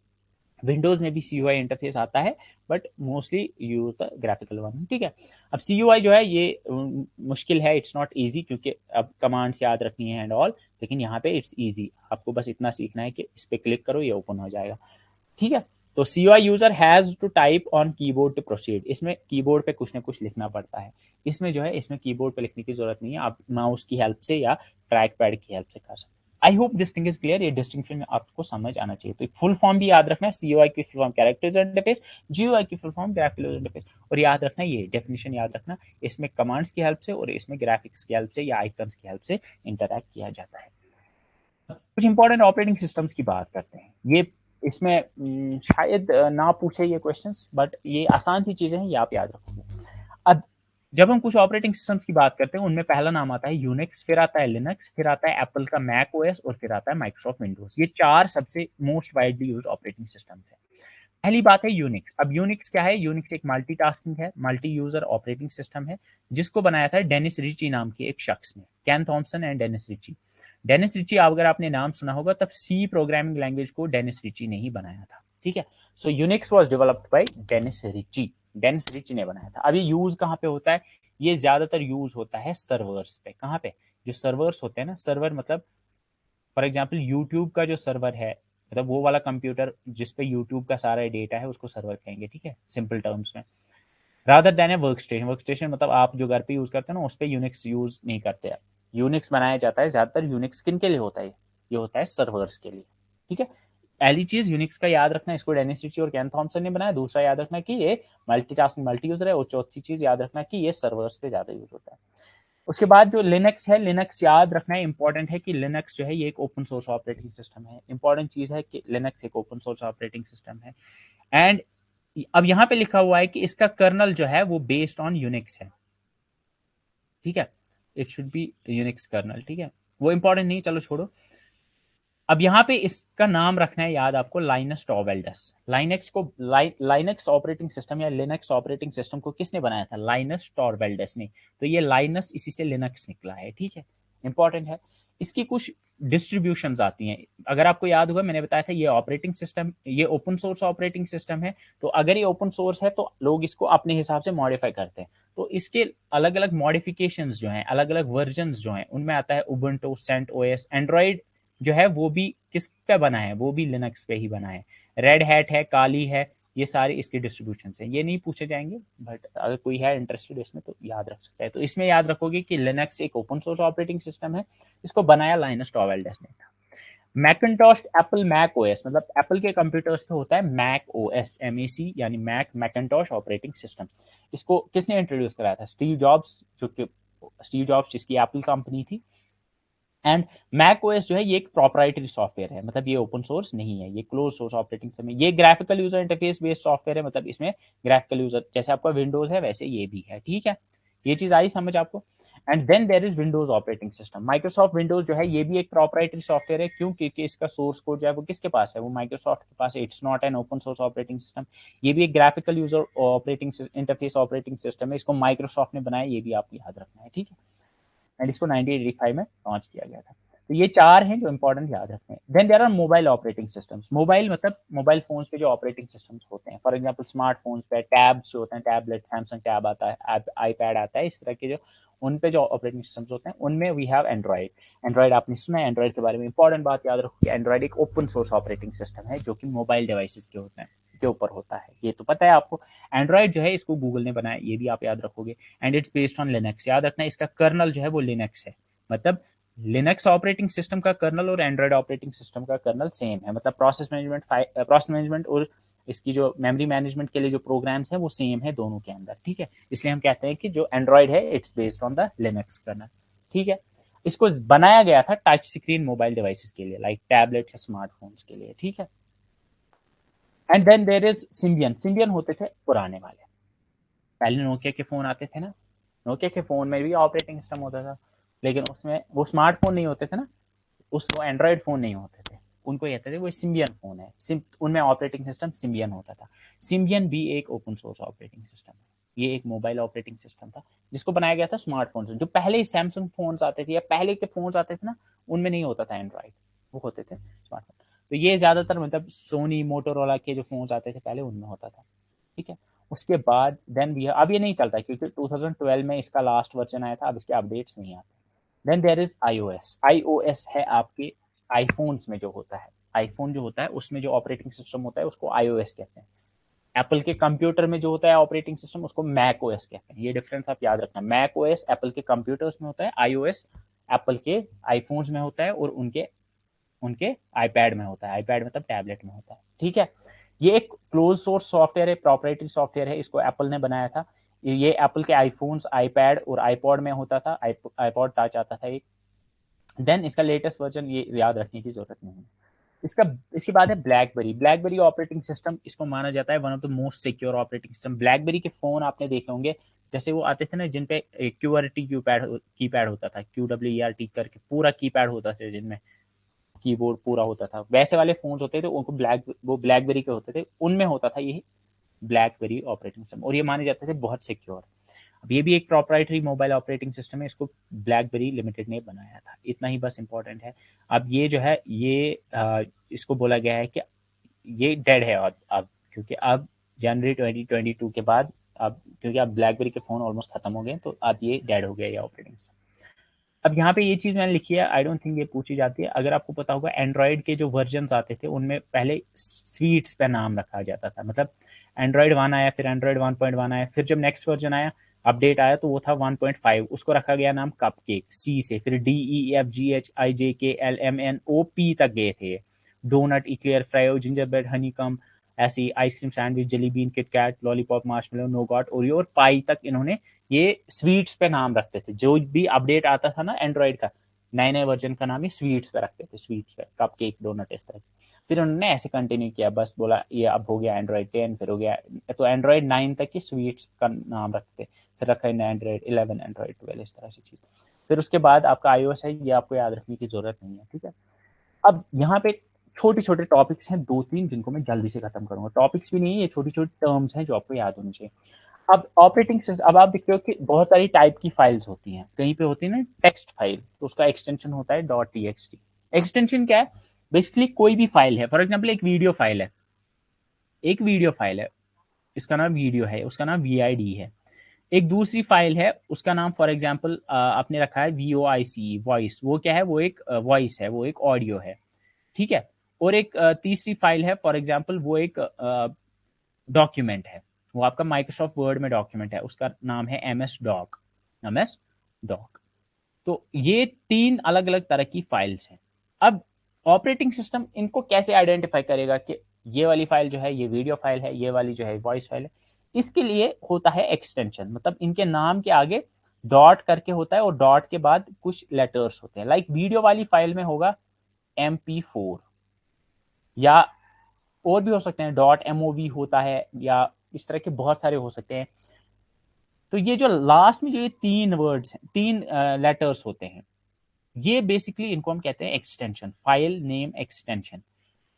विंडोज में भी CUI इंटरफेस आता है, but mostly use the graphical one. ठीक है, अब CUI जो है ये मुश्किल है, इट्स नॉट इजी, क्योंकि अब कमांड्स याद रखनी है एंड ऑल। लेकिन यहाँ पे इट्स इजी, आपको बस इतना सीखना है कि इस पे क्लिक करो ये ओपन हो जाएगा। ठीक है, तो CUI user has to type on keyboard to proceed, इसमें कीबोर्ड पे कुछ ना कुछ लिखना पड़ता है। इसमें जो है इसमें कीबोर्ड पे लिखने की जरूरत नहीं है, आप माउस की हेल्प से या ट्रैक पैड की हेल्प से कर सकते हैं। I hope this thing is clear, ये डिस्टिंक्शन आपको समझ आना चाहिए। तो फुल फॉर्म भी याद रखना है, CUI की full form character user interface, GUI की full form graphical user interface. और याद रखना ये डेफिनेशन याद रखना, इसमें कमांड्स की हेल्प से और इसमें ग्राफिक्स की हेल्प से या आइकन्स की हेल्प से इंटरैक्ट किया जाता है। कुछ इंपॉर्टेंट ऑपरेटिंग सिस्टम्स की बात करते हैं। ये इसमें शायद ना पूछे ये क्वेश्चंस, बट ये आसान सी चीजें हैं, ये आप याद रखोगे। अब जब हम कुछ ऑपरेटिंग सिस्टम्स की बात करते हैं उनमें पहला नाम आता है यूनिक्स, फिर आता है लिनक्स, फिर आता है एप्पल का मैक ओएस और फिर आता है माइक्रोसॉफ्ट विंडोज। ये चार सबसे most widely use operating systems है। पहली बात है यूनिक्स। अब यूनिक्स क्या है? यूनिक्स एक मल्टीटास्किंग है, मल्टी यूजर ऑपरेटिंग सिस्टम है, जिसको बनाया था डेनिस रिची नाम के एक शख्स ने, Ken Thompson and Dennis Ritchie. Dennis Ritchie, अगर आपने नाम सुना होगा, तब सी प्रोग्रामिंग लैंग्वेज को डेनिस रिची ने ही बनाया था। ठीक है, so Unix was developed by Dennis Ritchie, Dennis Ritchie ने बनाया था। अब ये यूज कहाँ पे होता है? ये ज्यादातर यूज होता है सर्वर्स पे। कहाँ पे? जो सर्वर्स होते हैं ना, सर्वर मतलब फॉर एग्जाम्पल यूट्यूब का जो सर्वर है, मतलब वो वाला कंप्यूटर जिसपे यूट्यूब का सारा डेटा है, उसको सर्वर कहेंगे। ठीक है, सिंपल टर्म्स में। रादर देन ए वर्क स्टेशन, वर्क स्टेशन मतलब आप जो घर पे यूज करते हैं ना, उस पर यूनिक्स यूज नहीं करते हैं। यूनिक्स बनाया जाता है ज्यादातर, यूनिक्स किन के लिए होता है? ये होता है सर्वर्स के लिए। ठीक है, पहली चीज यूनिक्स का याद रखना, इसको डेनिस रिची और कैन थॉमसन ने बनाया। दूसरा याद रखना कि ये मल्टीटास्किंग मल्टी यूजर है, और चौथी चीज याद रखना कि ये सर्वर्स पे ज्यादा यूज होता है। उसके बाद जो लिनक्स है, लिनक्स याद रखना है, इंपॉर्टेंट है कि लिनक्स जो है ये एक ओपन सोर्स ऑपरेटिंग सिस्टम है। इंपॉर्टेंट चीज है कि लिनक्स एक ओपन सोर्स ऑपरेटिंग सिस्टम है। एंड अब यहाँ पे लिखा हुआ है कि इसका कर्नल जो है वो बेस्ड ऑन यूनिक्स है। ठीक है, it should be Unix kernel. ठीक है, वो इंपॉर्टेंट नहीं, चलो छोड़ो। अब यहाँ पे इसका नाम रखना है याद आपको, लाइनस टॉर्वेल्डस। लाइनेक्स को लाइनक्स ऑपरेटिंग सिस्टम या लिनक्स ऑपरेटिंग सिस्टम को किसने बनाया था? लाइनस टॉर्वेल्डस ने। तो ये लाइनस इसी से लिनक्स निकला है। ठीक है, इंपॉर्टेंट है। इसकी कुछ डिस्ट्रीब्यूशंस आती हैं। अगर आपको याद होगा, मैंने बताया था ये ऑपरेटिंग सिस्टम, ये ओपन सोर्स ऑपरेटिंग सिस्टम है। तो अगर ये ओपन सोर्स है तो लोग इसको अपने हिसाब से मॉडिफाई करते हैं। तो इसके अलग अलग मॉडिफिकेशंस जो हैं, अलग अलग वर्जन्स जो हैं, उनमें आता है उबुंटू, सेंट ओएस। एंड्रॉइड जो है वो भी किस पे बना है? वो भी लिनक्स पे ही बना है। रेड हैट है, काली है, ये सारे इसके डिस्ट्रीब्यूशन हैं। ये नहीं पूछे जाएंगे, बट अगर कोई है इंटरेस्टेड इसमें तो याद रख सकता है। तो इसमें याद रखोगे कि लिनक्स एक ओपन सोर्स ऑपरेटिंग सिस्टम है, इसको बनाया लाइनस टॉर्वेल्डस ने था। मैकिन्टॉश, एप्पल मैक ओएस, मतलब एप्पल के कंप्यूटर्स पे होता है मैक ओएस, MAC यानी मैक, मैकिन्टॉश ऑपरेटिंग सिस्टम। इसको किसने इंट्रोड्यूस कराया था? स्टीव जॉब्स, जो कि स्टीव जॉब्स जिसकी एप्पल कंपनी थी। एंड मैक ओएस जो है ये एक प्रोप्राइटरी सॉफ्टवेयर है, मतलब ये ओपन सोर्स नहीं है, ये क्लोज सोर्स ऑपरेटिंग सिस्टम है। ये graphical user interface based software है, मतलब इसमें ग्राफिकल यूजर जैसे आपका विंडोज है वैसे ये भी है। ठीक है, ये चीज आई समझ आपको। And then there is Windows operating system. Microsoft Windows जो है ये भी एक प्रोप्राइटरी सॉफ्टवेयर है, क्यों? क्योंकि इसका सोर्स कोड जो है वो किसके पास है, वो माइक्रोसॉफ्ट के पास है। It's not an open source operating system. ये भी एक graphical user operating interface operating system है, इसको माइक्रोसॉफ्ट ने बनाया, ये भी आपको याद रखना है, ठीक है। एंड इसको 1985 में लॉन्च किया गया था। तो ये चार हैं जो इंपॉर्टेंट याद रखते हैं। Then there are mobile operating systems. Mobile मतलब मोबाइल फोन्स पे जो ऑपरेटिंग सिस्टम्स होते हैं, फॉर एग्जांपल स्मार्टफोन्स पे टैब्स जो होते हैं, टैबलेट, सैमसंग टैब आता है, आईपैड आता है, इस तरह के जो उन पे जो ऑपरेटिंग सिस्टम्स होते हैं उनमें वी हैव एंड्रॉइड। एंड्रॉइड आपने सुना है, एंड्रॉइड के बारे में इंपॉर्टेंट बात याद रखो कि एंड्रॉइड एक ओपन सोर्स ऑपरेटिंग सिस्टम है जो कि मोबाइल डिवाइसेस के होते हैं के ऊपर होता है, ये तो पता है आपको। एंड्रॉइड जो है इसको गूगल ने बनाया, ये भी आप याद रखोगे। And it's based on Linux. याद रखना इसका कर्नल जो है वो लिनक्स है, मतलब लिनक्स ऑपरेटिंग सिस्टम का कर्नल और एंड्रॉइड ऑपरेटिंग सिस्टम का कर्नल सेम है, मतलब प्रोसेस मैनेजमेंट और इसकी जो मेमोरी मैनेजमेंट के लिए जो प्रोग्राम्स हैं वो सेम है दोनों के अंदर, ठीक है। इसलिए हम कहते हैं कि जो एंड्रॉइड है it's based on the Linux kernel, ठीक है। इसको बनाया गया था टच स्क्रीन मोबाइल डिवाइसेस के लिए, लाइक टैबलेट्स या स्मार्टफोन्स के लिए, ठीक है। And then there is Symbian. Symbian होते थे पुराने वाले, पहले नोकिया के फोन आते थे ना, नोकिया के फोन में भी ऑपरेटिंग सिस्टम होता था, लेकिन उसमें वो स्मार्टफोन नहीं होते थे ना, वो एंड्रॉइड फोन नहीं होते थे, उनको कहते थे वो सिम्बियन फोन है। उनमें ऑपरेटिंग सिस्टम सिम्बियन होता था। सिम्बियन भी एक ओपन सोर्स ऑपरेटिंग सिस्टम है, ये एक मोबाइल ऑपरेटिंग सिस्टम था जिसको बनाया गया था स्मार्टफोन से। जो पहले सैमसंग फोन आते थे या पहले के फोन आते थे ना, उनमें नहीं होता था एंड्रॉइड, वो होते थे स्मार्टफोन। तो ये ज्यादातर मतलब सोनी मोटोरोला के जो फोन आते थे पहले उनमें होता था, ठीक है। उसके बाद देन भी अब ये नहीं चलता क्योंकि 2012 में इसका लास्ट वर्जन आया था, अब इसके अपडेट्स नहीं आते। Then there is iOS। iOS है आपके आईफोन्स में जो होता है, आईफोन जो होता है उसमें जो ऑपरेटिंग सिस्टम होता है उसको iOS कहते हैं। एप्पल के कंप्यूटर में जो होता है ऑपरेटिंग सिस्टम उसको मैक ओएस कहते हैं। ये डिफरेंस आप याद रखना, मैक ओएस एप्पल के कंप्यूटर्स में होता है, iOS एप्पल के आईफोन्स में होता है और उनके उनके आईपैड में होता है, आईपैड मतलब टैबलेट में होता है, ठीक है। ये एक क्लोज सोर्स सॉफ्टवेयर है, प्रोप्राइटरी सॉफ्टवेयर है, इसको एप्पल ने बनाया था। ये एप्पल के आईफोन्स, आईपैड और आईपॉड में होता था, आईपॉड टच आता था एक। देन इसका लेटेस्ट वर्जन ये याद रखने की जरूरत नहीं है। इसका इसके बाद है ब्लैकबेरी। ब्लैकबेरी ऑपरेटिंग सिस्टम इसको माना जाता है one of the most secure operating system. Blackberry के फोन आपने देखे होंगे, जैसे वो आते थे ना जिनपे क्यूआरटी कीपैड होता था, QWERT करके पूरा कीपैड होता था, जिनमें कीबोर्ड पूरा होता था, वैसे वाले फोन्स होते थे, उनको वो ब्लैकबेरी के होते थे, उनमें होता था ये ब्लैकबेरी ऑपरेटिंग सिस्टम, और ये माने जाते थे बहुत सिक्योर। अब ये भी एक प्रोप्राइटरी मोबाइल ऑपरेटिंग सिस्टम है, इसको ब्लैकबेरी लिमिटेड ने बनाया था, इतना ही बस इंपॉर्टेंट है। अब ये जो है ये इसको बोला गया है कि ये डेड है अब क्योंकि अब जनवरी 2022 के बाद, अब क्योंकि अब ब्लैकबेरी के फोन ऑलमोस्ट खत्म हो गए, तो अब ये डेड हो गया ये ऑपरेटिंग सिस्टम। अब यहाँ पे ये चीज मैंने लिखी है, आई डोंट थिंक ये पूछी जाती है। अगर आपको पता होगा एंड्रॉइड के जो वर्जन आते थे उनमें पहले स्वीट्स पे नाम रखा जाता था, मतलब एंड्रॉइड 1 आया, फिर एंड्रॉइड 1.1 आया, फिर जब नेक्स्ट वर्जन आया, अपडेट आया, तो वो था 1.5, उसको रखा गया नाम कपकेक, सी से, फिर DEFGHIJKLMNOP तक गए थे। Donut, Eclair, Froyo, Gingerbread, Honeycomb, ऐसी Ice Cream, Sandwich, Jelly Bean, KitKat, Lollipop, Marshmallow, Nougat, Oreo और पाई तक इन्होंने ये स्वीट्स पे नाम रखते थे। जो भी अपडेट आता था ना एंड्रॉइड का, नए नए वर्जन का नाम ये स्वीट्स पे रखते थे, स्वीट्स पे, कप केक, डोनट, इस तरह। फिर उन्होंने ऐसे कंटिन्यू किया, बस बोला ये अब हो गया एंड्रॉइड 10, फिर हो गया, तो एंड्रॉइड 9 तक की स्वीट्स का नाम रखते, फिर रखा एंड्रॉइड 11, एंड्रॉइड 12, इस तरह से चीज। फिर उसके बाद आपका iOS है, ये आपको याद रखने की जरूरत नहीं है, ठीक है। अब यहाँ पे छोटे छोटे टॉपिक्स हैं दो तीन, जिनको मैं जल्दी से खत्म करूंगा। टॉपिक्स भी नहीं है, ये छोटी छोटी टर्म्स हैं जो आपको याद होनी चाहिए। अब ऑपरेटिंग सिस्टम, अब आप देखते हो कि बहुत सारी टाइप की फाइल्स होती हैं, कहीं पे होती है ना टेक्स्ट फाइल, तो उसका एक्सटेंशन होता है .txt। एक्सटेंशन क्या है? बेसिकली कोई भी फाइल है, फॉर एग्जांपल एक वीडियो फाइल है, एक वीडियो फाइल है, इसका नाम वीडियो है, उसका नाम VID है। एक दूसरी फाइल है, उसका नाम फॉर एग्जांपल आपने रखा है VOIC, वॉइस, वो क्या है? वो एक वॉइस है, वो एक ऑडियो है, ठीक है। और एक तीसरी फाइल है, फॉर एग्जांपल वो एक डॉक्यूमेंट है, वो आपका माइक्रोसॉफ्ट वर्ड में डॉक्यूमेंट है, उसका नाम है MS डॉक। तो ये तीन अलग अलग तरह की फाइल्स हैं। अब ऑपरेटिंग सिस्टम इनको कैसे आइडेंटिफाई करेगा कि ये वाली फाइल जो है ये वीडियो फाइल है, ये वाली जो है वॉइस फाइल है? इसके लिए होता है एक्सटेंशन, मतलब इनके नाम के आगे डॉट करके होता है और डॉट के बाद कुछ लेटर्स होते हैं। लाइक वीडियो वाली फाइल में होगा MP4, या और भी हो सकते हैं, .mov होता है, या इस तरह के बहुत सारे हो सकते हैं। तो ये जो लास्ट में जो ये 3 वर्ड्स हैं, 3 लेटर्स होते हैं, ये बेसिकली इनको हम कहते हैं एक्सटेंशन, फाइल नेम एक्सटेंशन।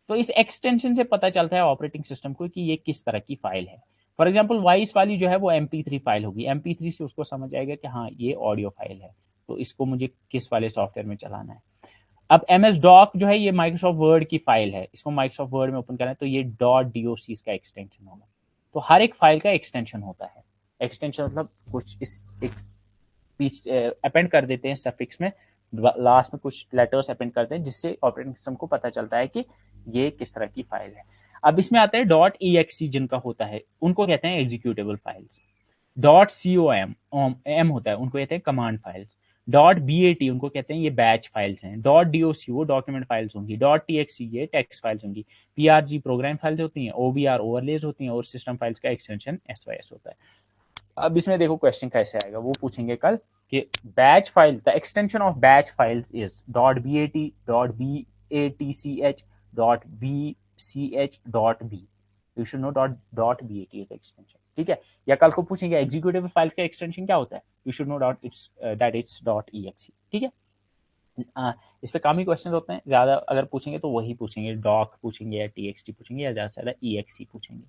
तो इस एक्सटेंशन से पता चलता है ऑपरेटिंग सिस्टम को कि ये किस तरह की फाइल है। फॉर एग्जाम्पल वॉइस वाली जो है वो MP3 फाइल होगी, MP3 से उसको समझ आएगा कि हाँ ये ऑडियो फाइल है, तो इसको मुझे किस वाले सॉफ्टवेयर में चलाना है। अब MS डॉक जो है ये माइक्रोसॉफ्ट वर्ड की फाइल है, इसको माइक्रोसॉफ्ट वर्ड में ओपन करना है, तो ये .doc इसका एक्सटेंशन होगा। तो हर एक फाइल का एक्सटेंशन होता है। एक्सटेंशन मतलब कुछ इस एक बीच अपेंड कर देते हैं सफिक्स में, लास्ट में कुछ लेटर्स अपेंड करते हैं, जिससे ऑपरेटिंग सिस्टम को पता चलता है कि ये किस तरह की फाइल है। अब इसमें आता है .exe जिनका होता है, उनको कहते हैं एग्जीक्यूटेबल फाइल्स। .com होता है, उनको कहते हैं कमांड फाइल्स। .bat उनको कहते हैं ये बैच फाइल्स हैं। .doc वो डॉक्यूमेंट फाइल्स होंगी। .txt ये टेक्स्ट फाइल्स होंगी। PRG प्रोग्राम फाइल्स होती हैं। OBR ओवरलेज होती हैं, और सिस्टम फाइल्स का एक्सटेंशन SYS होता है। अब इसमें देखो क्वेश्चन कैसे आएगा, वो पूछेंगे कल कि batch file, the extension of batch files is .bat .batch .bch .b। You should no .bat is extension, ठीक है। या कल को पूछेंगे एग्जीक्यूटिव फाइल्स का एक्सटेंशन क्या होता है, you should no it's .exe, ठीक है। इस पे कम ही क्वेश्चन होते हैं, ज्यादा अगर पूछेंगे तो वही पूछेंगे, डॉक पूछेंगे या TXT पूछेंगे या ज्यादा से ज्यादा EXE पूछेंगे,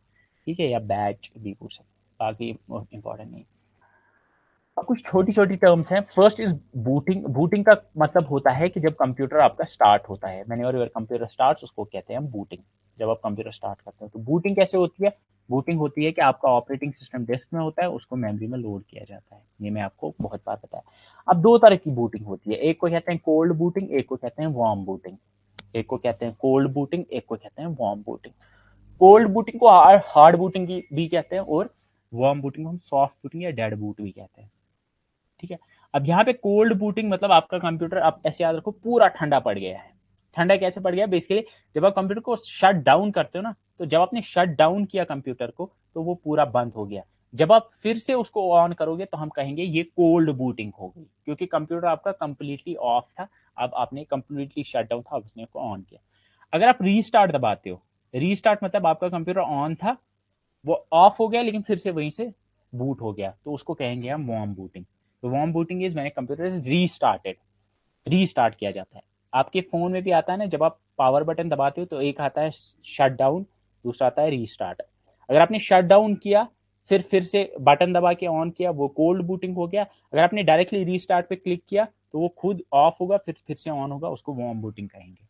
ठीक है, या बैच भी पूछ सकते, बाकी इंपॉर्टेंट नहीं। अब कुछ छोटी छोटी टर्म्स हैं। First is booting. बूटिंग का मतलब होता है कि जब कंप्यूटर आपका स्टार्ट होता है, व्हेनेवर योर कंप्यूटर स्टार्ट्स, उसको कहते हैं हम बूटिंग। जब आप कंप्यूटर स्टार्ट करते हो तो बूटिंग कैसे होती है। बूटिंग होती है कि आपका ऑपरेटिंग सिस्टम डिस्क में होता है, उसको मेमोरी में लोड किया जाता है। ये मैं आपको बहुत बार बताया। अब दो तरह की बूटिंग होती है, एक को कहते हैं कोल्ड बूटिंग, एक को कहते हैं वार्म बूटिंग। एक को कहते हैं कोल्ड बूटिंग, एक को कहते हैं वार्म बूटिंग। कोल्ड बूटिंग को हार्ड बूटिंग भी कहते हैं, और वार्म बूटिंग को हम सॉफ्ट बूटिंग या डेड बूट भी कहते हैं, ठीक है। अब यहाँ पे कोल्ड बूटिंग मतलब आपका कंप्यूटर, आप ऐसे याद रखो, पूरा ठंडा पड़ गया है। ठंडा कैसे पड़ गया, बेसिकली जब आप कंप्यूटर को शट डाउन करते हो ना, तो जब आपने शट डाउन किया कंप्यूटर को, तो वो पूरा बंद हो गया। जब आप फिर से उसको ऑन करोगे तो हम कहेंगे ये कोल्ड बूटिंग हो गई, क्योंकि कंप्यूटर आपका कंप्लीटली ऑफ था। अब आपने कंप्लीटली शट डाउन था, अब उसने को ऑन किया। अगर आप रीस्टार्ट दबाते हो, रीस्टार्ट मतलब आपका कंप्यूटर ऑन था, वो ऑफ हो गया, लेकिन फिर से वहीं से बूट हो गया, तो उसको कहेंगे हम वार्म बूटिंग। तो warm booting is when computer is restarted, restart किया जाता है। आपके फोन में भी आता है ना, जब आप पावर बटन दबाते हो तो एक आता है शट डाउन, दूसरा आता है रीस्टार्ट। अगर आपने शट डाउन किया, फिर से बटन दबा के ऑन किया, वो कोल्ड बूटिंग हो गया। अगर आपने डायरेक्टली रीस्टार्ट पे क्लिक किया तो वो खुद ऑफ होगा, फिर से ऑन होगा, उसको वार्म बूटिंग कहेंगे।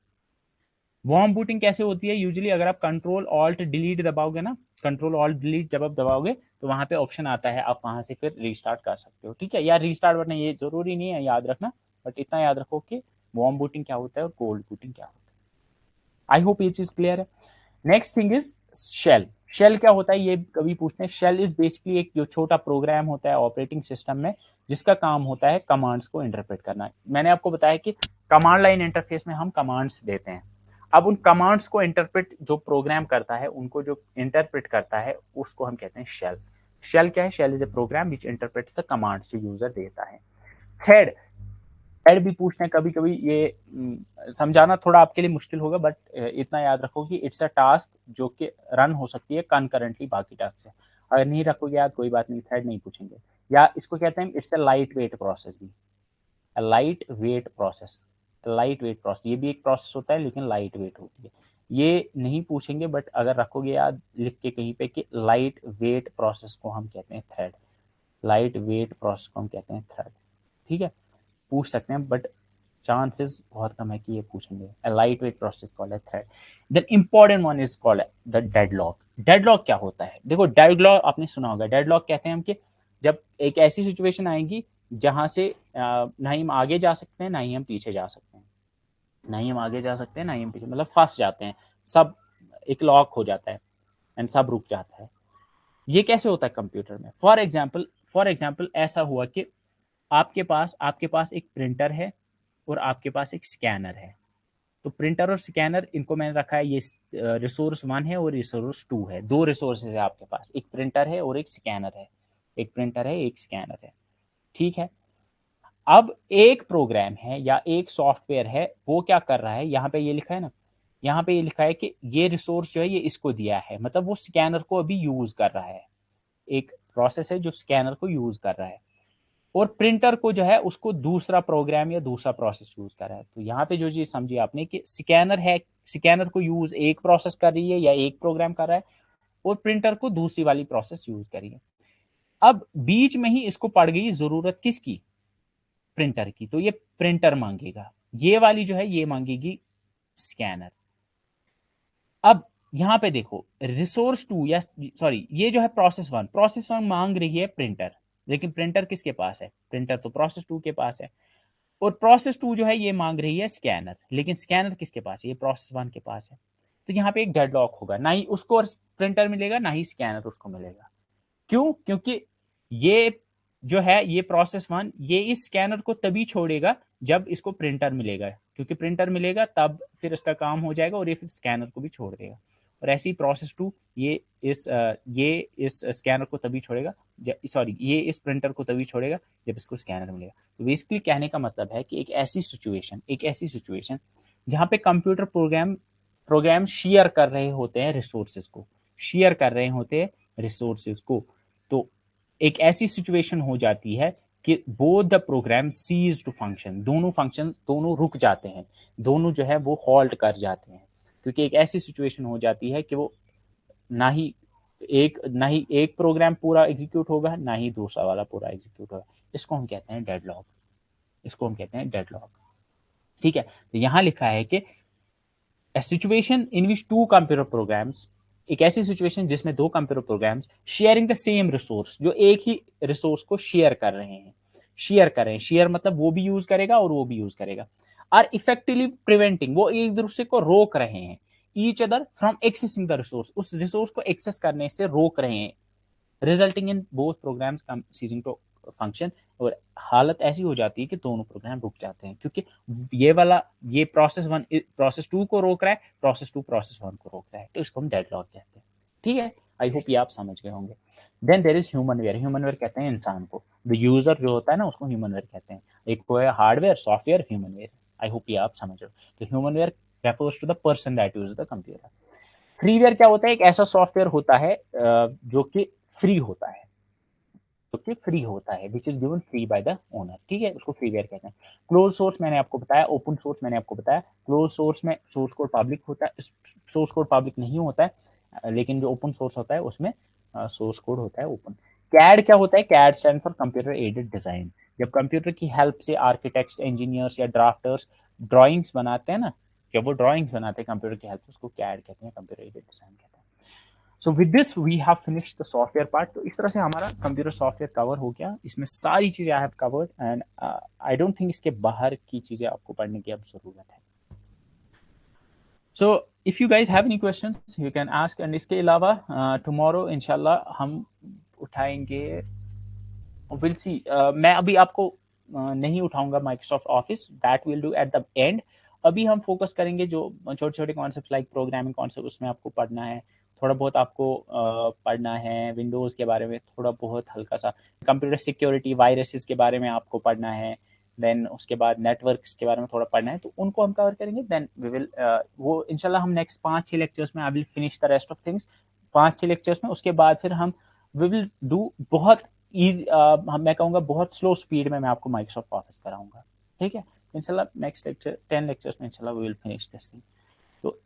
वार्म बूटिंग कैसे होती है, यूजुअली अगर आप कंट्रोल ऑल्ट डिलीट दबाओगे ना, कंट्रोल ऑल्ट डिलीट जब आप दबाओगे तो वहां पे ऑप्शन आता है, आप वहां से फिर रीस्टार्ट कर सकते हो, ठीक है। या रीस्टार्ट बटन ये जरूरी नहीं है याद रखना, बट इतना याद रखो कि वार्म बूटिंग क्या होता है और कोल्ड बूटिंग क्या होता है। आई होप ये चीज क्लियर है। Next thing is shell. Shell क्या होता है, ये कभी पूछते हैं। शेल इज बेसिकली एक जो छोटा प्रोग्राम होता है ऑपरेटिंग सिस्टम में, जिसका काम होता है कमांड्स को इंटरप्रेट करना। मैंने आपको बताया कि कमांड लाइन इंटरफेस में हम कमांड्स देते हैं। अब उन कमांड्स को इंटरप्रेट जो प्रोग्राम करता है, उनको जो इंटरप्रेट करता है, उसको हम कहते हैं शेल। शेल क्या है, shell is a program which interprets the commands जो यूजर देता है। थ्रेड, थ्रेड भी पूछते हैं कभी कभी, ये समझाना थोड़ा आपके लिए मुश्किल होगा, बट इतना याद रखो कि इट्स अ टास्क जो कि रन हो सकती है कंकरेंटली बाकी टास्क से। अगर नहीं रखोगे याद, कोई बात नहीं, थ्रेड नहीं पूछेंगे। या इसको कहते हैं it's a light weight process भी, light weight process. Light weight process, ये भी एक प्रोसेस होता है, लेकिन लाइट वेट होती है। ये नहीं पूछेंगे, बट अगर रखोगे याद लिख के कहीं पे कि लाइट वेट प्रोसेस को हम कहते हैं थ्रेड, लाइट वेट प्रोसेस को हम कहते हैं थ्रेड, ठीक है। पूछ सकते हैं, बट चांसेस बहुत कम है कि ये पूछेंगे। a lightweight process called a thread. then important one is called the deadlock. deadlock क्या होता है, देखो deadlock आपने सुना होगा। deadlock कहते हैं हम कि जब एक ऐसी सिचुएशन आएगी जहां से ना ही हम आगे जा सकते हैं, ना ही हम पीछे जा सकते हैं, ना ही हम आगे जा सकते हैं, ना ही हम पीछे, मतलब फंस जाते हैं सब, एक लॉक हो जाता है एंड सब रुक जाता है। ये कैसे होता है कंप्यूटर में, फॉर एग्जाम्पल ऐसा हुआ कि आपके पास एक प्रिंटर है और आपके पास एक स्कैनर है। तो प्रिंटर और स्कैनर, इनको मैंने रखा है, ये रिसोर्स 1 है और रिसोर्स 2 है। दो रिसोर्सेज है आपके पास, एक प्रिंटर है और एक स्कैनर है, एक प्रिंटर है एक स्कैनर है, ठीक है। अब एक प्रोग्राम है या एक सॉफ्टवेयर है, वो क्या कर रहा है, यहाँ पे ये लिखा है ना, यहाँ पे ये लिखा है कि ये रिसोर्स जो है ये इसको दिया है, मतलब वो स्कैनर को अभी यूज कर रहा है। एक प्रोसेस है जो स्कैनर को यूज कर रहा है, और प्रिंटर को जो है उसको दूसरा प्रोग्राम या दूसरा प्रोसेस यूज कर रहा है। तो यहाँ पे जो चीज समझिए आपने कि स्कैनर है, स्कैनर को यूज एक प्रोसेस कर रही है या एक प्रोग्राम कर रहा है, और प्रिंटर को दूसरी वाली प्रोसेस यूज करी है। अब बीच में ही इसको पड़ गई जरूरत किसकी, प्रिंटर की, तो ये प्रिंटर मांगेगा, ये वाली जो है ये मांगेगी स्कैनर। अब यहां पे देखो रिसोर्स टू या सॉरी ये जो है प्रोसेस वन मांग रही है प्रिंटर, लेकिन प्रिंटर किसके पास है, प्रिंटर तो प्रोसेस टू के पास है, और प्रोसेस टू जो है ये मांग रही है स्कैनर, लेकिन स्कैनर किसके पास है, ये प्रोसेस वन के पास है। तो यहाँ पे एक डेडलॉक होगा, ना ही उसको प्रिंटर मिलेगा ना ही स्कैनर उसको मिलेगा। क्यों, क्योंकि ये जो है ये प्रोसेस वन ये इस स्कैनर को तभी छोड़ेगा जब इसको प्रिंटर मिलेगा, क्योंकि प्रिंटर मिलेगा तब फिर इसका काम हो जाएगा और ये फिर स्कैनर को भी छोड़ देगा। और ऐसी प्रोसेस टू ये इस स्कैनर को तभी छोड़ेगा, सॉरी ये इस प्रिंटर को तभी छोड़ेगा जब इसको स्कैनर मिलेगा। तो बेसिकली कहने का मतलब है कि एक ऐसी सिचुएशन जहाँ पे कंप्यूटर प्रोग्राम शेयर कर रहे होते हैं रिसोर्सेज को, तो एक ऐसी सिचुएशन हो जाती है कि both the program cease to function, दोनों रुक जाते हैं, दोनों जो है वो हॉल्ट कर जाते हैं, क्योंकि एक ऐसी सिचुएशन हो जाती है कि वो ना ही एक प्रोग्राम पूरा एग्जीक्यूट होगा ना ही दूसरा वाला पूरा एग्जीक्यूट होगा। इसको हम कहते हैं डेडलॉक। ठीक है, तो यहां लिखा है कि A situation in which two computer programs, एक ऐसी सिचुएशन जिसमें दो computer programs sharing the same resource, जो एक ही रिसोर्स को शेयर कर रहे हैं, शेयर मतलब वो भी यूज करेगा और वो भी यूज करेगा, आर इफेक्टिवली प्रिवेंटिंग, वो एक दूसरे को रोक रहे हैं, each other from accessing the resource, उस रिसोर्स को एक्सेस करने से रोक रहे हैं, resulting in both programs ceasing to function, और हालत ऐसी हो जाती है कि दोनों प्रोग्राम रुक जाते हैं, क्योंकि ये प्रोसेस टू को रोक रहा है, प्रोसेस वन को रोक रहा है, तो इसको हम डेडलॉक कहते हैं। ठीक है, आई होप ये आप समझ गए होंगे। देन देयर इज ह्यूमनवेयर कहते हैं इंसान को, द यूजर जो होता है ना उसको ह्यूमनवेयर कहते हैं। एक को है hardware, software, humanware. I hope ये आप समझ रहे हो। तो humanware refers to the person that use the computer. Freeware क्या होता है, एक ऐसा सॉफ्टवेयर होता है जो कि फ्री होता है which is given free by the owner. ठीक है, उसको फ्रीवेयर कहते हैं। क्लोज सोर्स मैंने आपको बताया, ओपन सोर्स मैंने आपको बताया। क्लोज सोर्स में सोर्स कोड पब्लिक होता है, सोर्स कोड पब्लिक नहीं होता है, लेकिन जो ओपन सोर्स होता है उसमें सोर्स कोड होता है ओपन। कैड क्या होता है, CAD stand for computer aided design. जब कंप्यूटर की हेल्प से आर्किटेक्ट्स, इंजीनियर्स या ड्राफ्टर्स ड्राइंग्स बनाते हैं ना, जब वो ड्राइंग्स बनाते हैं कंप्यूटर की हेल्प से, उसको कैड कहते हैं, कंप्यूटर एडेड डिजाइन कहते हैं। So with this we have finished the software part. तो इस तरह से हमारा कंप्यूटर सॉफ्टवेयर कवर हो गया, इसमें सारी चीजें I have covered, and I don't think इसके बाहर की चीजें आपको पढ़ने की अब जरूरत है। So if you guys have any questions you can ask, and इसके अलावा टुमारो इंशाल्लाह हम उठाएंगे, विल सी, मैं अभी आपको नहीं उठाऊंगा Microsoft office, that will do at the end. अभी हम फोकस करेंगे जो छोटे छोटे कॉन्सेप्ट लाइक प्रोग्रामिंग कॉन्सेप्ट, उसमें आपको पढ़ना है, थोड़ा बहुत आपको पढ़ना है विंडोज़ के बारे में, थोड़ा बहुत हल्का सा कंप्यूटर सिक्योरिटी, वायरसेस के बारे में आपको पढ़ना है, देन उसके बाद नेटवर्क्स के बारे में थोड़ा पढ़ना है, तो उनको हम कवर करेंगे। देन वी विल वो इंशाल्लाह हम नेक्स्ट 5-6 लेक्चर्स में I will finish the rest of things, 5-6 lectures में। उसके बाद फिर हम वी विल डू बहुत ईजी, मैं कहूँगा बहुत स्लो स्पीड में मैं आपको माइक्रोसॉफ्ट ऑफिस कराऊंगा। ठीक है, इंशाल्लाह नेक्स्ट लेक्चर 10 लेक्चर्स में इंशाल्लाह we will finish this thing. तो